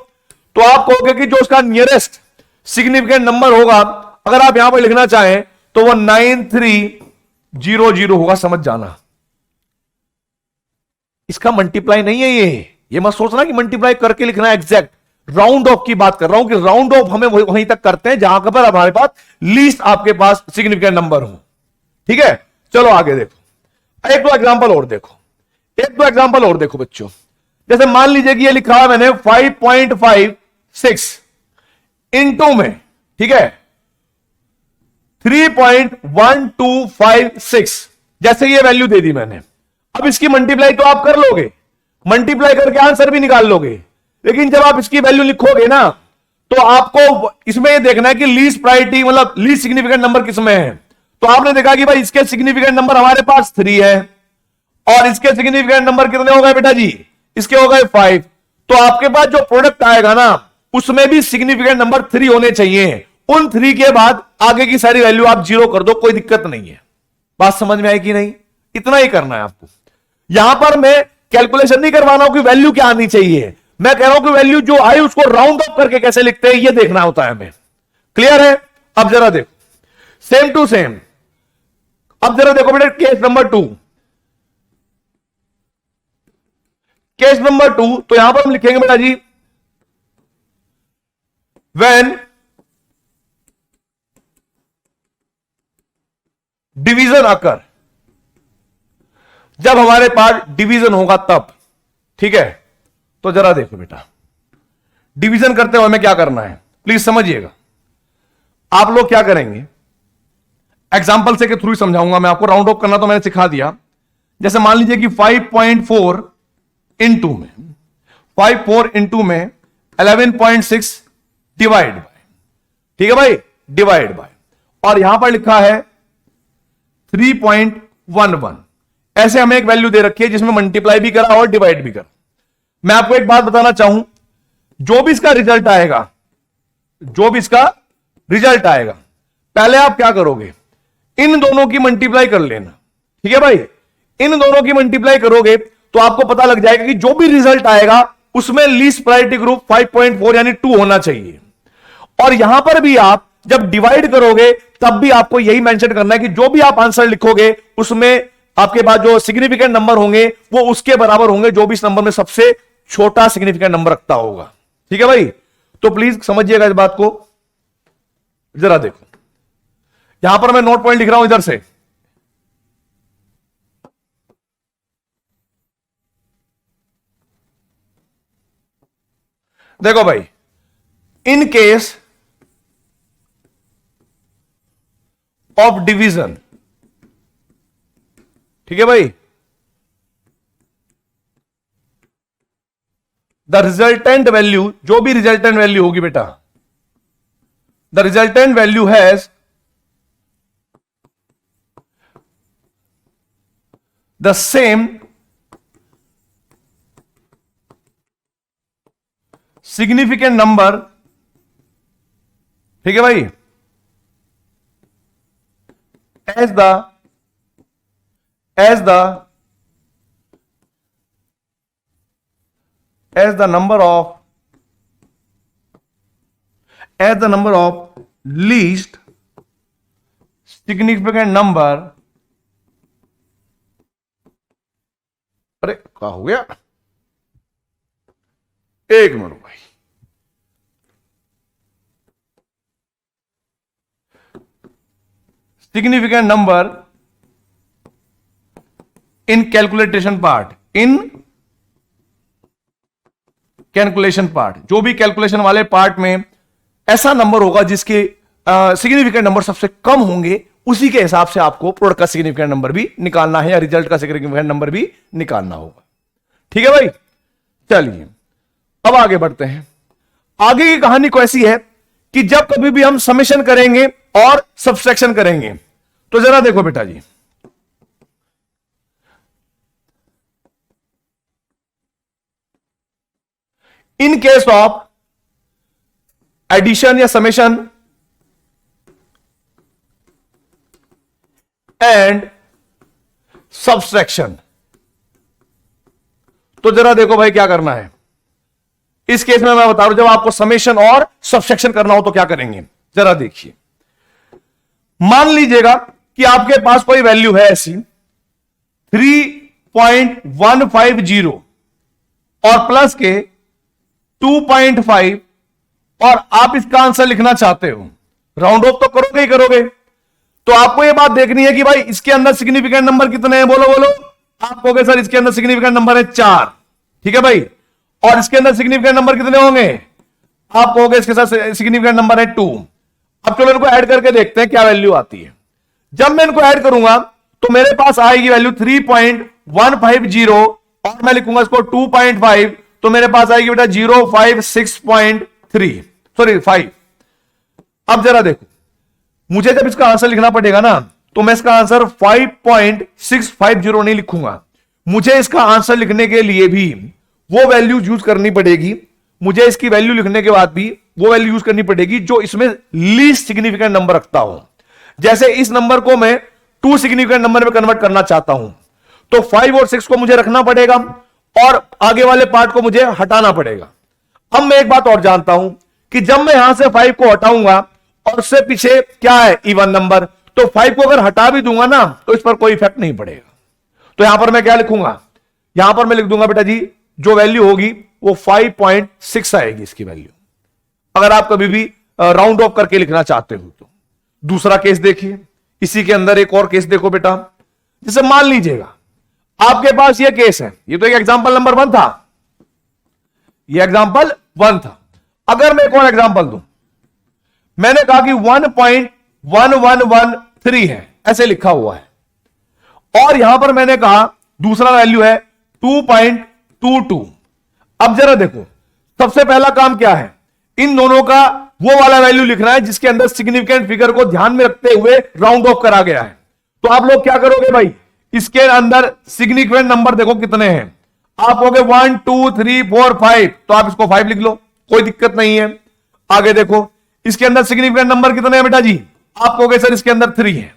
तो आप कहोगे कि जो उसका नियरेस्ट सिग्निफिकेंट नंबर होगा, अगर आप यहां पर लिखना चाहें तो वो 9300 होगा। समझ जाना, इसका मल्टीप्लाई नहीं है ये मत सोचना कि मल्टीप्लाई करके लिखना है। एग्जैक्ट राउंड ऑफ की बात कर रहा हूं कि राउंड ऑफ हमें वहीं तक करते हैं जहां पर हमारे पास लीस्ट आपके पास सिग्निफिकेंट नंबर हो। ठीक है, चलो आगे देखो, एक दो एग्जांपल और देखो बच्चों। जैसे मान लीजिए कि ये लिखा है मैंने 5.56 इंटू में, ठीक है, 3.1256। जैसे ये वैल्यू दे दी मैंने, अब इसकी मल्टीप्लाई तो आप कर लोगे, मल्टीप्लाई करके आंसर भी निकाल लोगे। लेकिन जब आप इसकी वैल्यू लिखोगे ना तो आपको इसमें ये देखना है कि लीस्ट प्रायोरिटी मतलब लीस्ट सिग्निफिकेंट नंबर किसमें है। तो आपने देखा कि भाई इसके सिग्निफिकेंट नंबर हमारे पास 3 है और इसके सिग्निफिकेंट नंबर कितने हो गए बेटा जी? इसके हो गए 5। तो आपके पास जो प्रोडक्ट आएगा ना उसमें भी सिग्निफिकेंट नंबर 3 होने चाहिए। उन 3 के बाद आगे की सारी वैल्यू आप 0 कर दो, कोई दिक्कत नहीं है। बात समझ में आई कि नहीं? इतना ही करना है आपको। यहां पर मैं कैलकुलेशन नहीं करवाना हूं कि वैल्यू क्या आनी चाहिए, मैं कह रहा हूं कि वैल्यू जो आई उसको राउंड ऑफ करके कैसे लिखते हैं ये देखना होता है हमें। क्लियर है? अब जरा देखो, सेम टू सेम अब जरा देखो बेटा केस नंबर 2, केस नंबर 2, तो यहां पर हम लिखेंगे बेटा जी व्हेन डिवीजन अकर, जब हमारे पास डिवीजन होगा तब। ठीक है, तो जरा देखो बेटा डिवीजन करते हुए हमें क्या करना है, प्लीज समझिएगा। आप लोग क्या करेंगे, एग्जांपल से के थ्रू समझाऊंगा मैं आपको। राउंड ऑफ करना तो मैंने सिखा दिया। जैसे मान लीजिए कि 5.4 इंटू में 11.6 डिवाइड बाय, ठीक है भाई, डिवाइड बाय, और यहां पर लिखा है 3.11। ऐसे हमें एक वैल्यू दे रखी है जिसमें मल्टीप्लाई भी करा और डिवाइड भी करा। मैं आपको एक बात बताना चाहूं, जो भी इसका रिजल्ट आएगा, जो भी इसका रिजल्ट आएगा, पहले आप क्या करोगे, इन दोनों की मल्टीप्लाई कर लेना। ठीक है भाई, इन दोनों की मल्टीप्लाई करोगे तो आपको पता लग जाएगा कि जो भी रिजल्ट आएगा उसमें लीस्ट प्रायोरिटी ग्रुप 5.4 यानी 2 होना चाहिए। और यहां पर भी आप जब डिवाइड करोगे तब भी आपको यही मेंशन करना है कि जो भी आप आंसर लिखोगे उसमें आपके पास जो सिग्निफिकेंट नंबर होंगे वो उसके बराबर होंगे जो भी इस नंबर में सबसे छोटा सिग्निफिकेंट नंबर रखता होगा। ठीक है भाई, तो प्लीज समझिएगा इस बात को। जरा देखो यहां पर मैं नोट पॉइंट लिख रहा हूं इधर से, देखो भाई, इन केस ऑफ डिवीजन, ठीक है भाई, द रिजल्टेंट वैल्यू, जो भी रिजल्टेंट वैल्यू होगी बेटा, the resultant value has the same significant number, ठीक है भाई, as the number of least significant number. अरे क्या हो गया, एक मिनट भाई, significant number in calculation part, in calculation part, जो भी कैलकुलेशन वाले पार्ट में ऐसा नंबर होगा जिसके सिग्निफिकेंट नंबर सबसे कम होंगे, उसी के हिसाब से आपको प्रोडक्ट का सिग्निफिकेंट नंबर भी निकालना है या रिजल्ट का सिग्निफिकेंट नंबर भी निकालना होगा। ठीक है भाई, चलिए अब आगे बढ़ते हैं। आगे की कहानी को ऐसी है कि जब कभी भी हम समेशन करेंगे और सब्सट्रैक्शन करेंगे, तो जरा देखो बेटा जी, इन केस ऑफ एडिशन या समेशन एंड सब्सट्रैक्शन, तो जरा देखो भाई क्या करना है। इस केस में मैं बता रहा हूं, जब आपको समेशन और सब्सट्रैक्शन करना हो तो क्या करेंगे, जरा देखिए। मान लीजिएगा कि आपके पास कोई वैल्यू है ऐसी 3.150 और प्लस के 2.5 और आप इसका आंसर लिखना चाहते हो, राउंड ऑफ तो करोगे ही करोगे। तो आपको यह बात देखनी है कि भाई इसके अंदर सिग्निफिकेंट नंबर कितने हैं, बोलो बोलो। आप कहोगे सर इसके अंदर सिग्निफिकेंट नंबर है 4, ठीक है भाई, और इसके अंदर सिग्निफिकेंट नंबर कितने होंगे, आप कहोगे इसके साथ सिग्निफिकेंट नंबर है 2। अब चलो इनको ऐड करके देखते हैं क्या वैल्यू आती है। जब मैं इनको ऐड करूंगा तो मेरे पास आएगी वैल्यू 3.150 और मैं लिखूंगा इसको 2.5, तो मेरे पास आएगी बेटा 056.3 सॉरी 5। अब जरा देखो, मुझे जब इसका आंसर लिखना पड़ेगा ना, तो मैं इसका आंसर 5.650 नहीं लिखूंगा, मुझे इसका आंसर लिखने के लिए भी वो वैल्यू यूज करनी पड़ेगी। मुझे इसकी वैल्यू लिखने के बाद भी वो वैल्यू यूज करनी पड़ेगी जो इसमें लीस्ट सिग्निफिकेंट नंबर रखता हो। जैसे इस नंबर को मैं 2 सिग्निफिकेंट नंबर में कन्वर्ट करना चाहता हूं, तो 5 और 6 को मुझे रखना पड़ेगा और आगे वाले पार्ट को मुझे हटाना पड़ेगा। अब मैं एक बात और जानता हूं कि जब मैं यहां से 5 को हटाऊंगा और उससे पीछे क्या है, इवन नंबर, तो 5 को अगर हटा भी दूंगा ना तो इस पर कोई इफेक्ट नहीं पड़ेगा। तो यहां पर मैं क्या लिखूंगा, यहां पर मैं लिख दूंगा बेटा जी जो वैल्यू होगी वो 5.6 आएगी इसकी वैल्यू, अगर आप कभी भी राउंड ऑफ करके लिखना चाहते हो तो। दूसरा केस देखिए, इसी के अंदर एक और केस देखो बेटा, जैसे मान लीजिएगा आपके पास ये केस है, ये तो एक एग्जांपल नंबर 1 था, ये एग्जांपल 1 था। अगर मैं एक और एग्जांपल दूं, मैंने कहा कि 1.1113 है, ऐसे लिखा हुआ है, और यहां पर मैंने कहा दूसरा वैल्यू है 2.22। अब जरा देखो, सबसे पहला काम क्या है, इन दोनों का वो वाला वैल्यू लिखना है जिसके अंदर सिग्निफिकेंट फिगर को ध्यान में रखते हुए राउंड ऑफ करा गया है। तो आप लोग क्या करोगे भाई, इसके अंदर सिग्निफिकेंट नंबर देखो कितने हैं, आप कहोगे 1 2 3 4 5, तो आप इसको 5 लिख लो, कोई दिक्कत नहीं है। आगे देखो, इसके अंदर सिग्निफिकेंट नंबर कितने हैं बेटा जी, आप कहोगे सर इसके अंदर 3 है।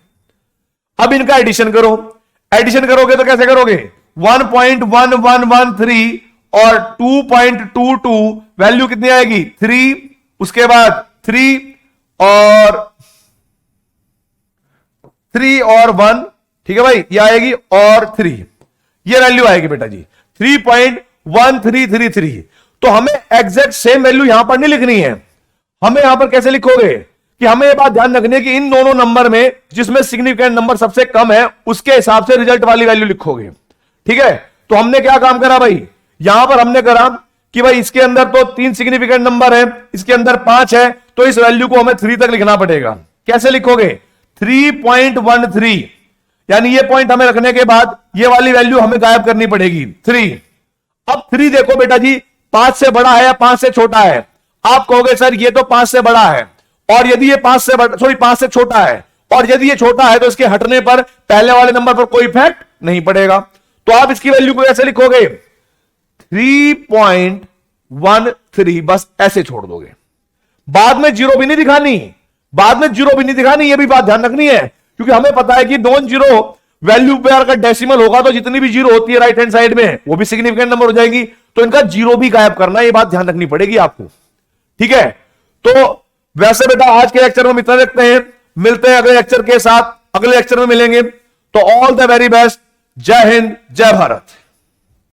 अब इनका एडिशन करो, एडिशन करोगे तो कैसे करोगे, 1.1113 और 2.22, वैल्यू कितनी आएगी 3, उसके बाद 3 और 1, ठीक है भाई, ये आएगी और 3, ये वैल्यू आएगी बेटा जी 3.1333। तो हमें एग्जैक्ट सेम वैल्यू यहां पर नहीं लिखनी है, हमें यहां पर कैसे लिखोगे कि हमें यह बात ध्यान रखनी है कि इन दोनों नंबर में जिसमें सिग्निफिकेंट नंबर सबसे कम है उसके हिसाब से रिजल्ट वाली वैल्यू लिखोगे, ठीक है। तो हमने क्या काम करा भाई, यहां पर हमने करा कि भाई इसके अंदर तो 3 सिग्निफिकेंट नंबर है, इसके अंदर 5 है, तो इस वैल्यू को हमें 3 तक लिखना पड़ेगा। कैसे लिखोगे, 3.13, यानी ये पॉइंट हमें रखने के बाद ये वाली वैल्यू हमें गायब करनी पड़ेगी 3। अब 3 देखो बेटा जी 5 से बड़ा है या 5 से छोटा है, आप कहोगे सर ये तो 5 से बड़ा है, और यदि ये 5 से छोटा है, और यदि ये छोटा है तो इसके हटने पर पहले वाले नंबर पर कोई इफेक्ट नहीं पड़ेगा। तो आप इसकी वैल्यू को ऐसे लिखोगे 3.13, बस ऐसे छोड़ दोगे, बाद में जीरो भी नहीं दिखानी, ये भी बात ध्यान रखनी है, क्योंकि हमें पता है कि नॉन जीरो वैल्यू पे अगर डेसिमल होगा तो जितनी भी जीरो होती है राइट हैंड साइड में वो भी सिग्निफिकेंट नंबर हो जाएगी, तो इनका जीरो भी गायब करना, ये बात ध्यान रखनी पड़ेगी आपको, ठीक है। तो वैसे बेटा आज के लेक्चर में हम इतना देखते हैं, मिलते हैं अगले लेक्चर के साथ, अगले लेक्चर में मिलेंगे। तो ऑल द वेरी बेस्ट, जय हिंद, जय भारत।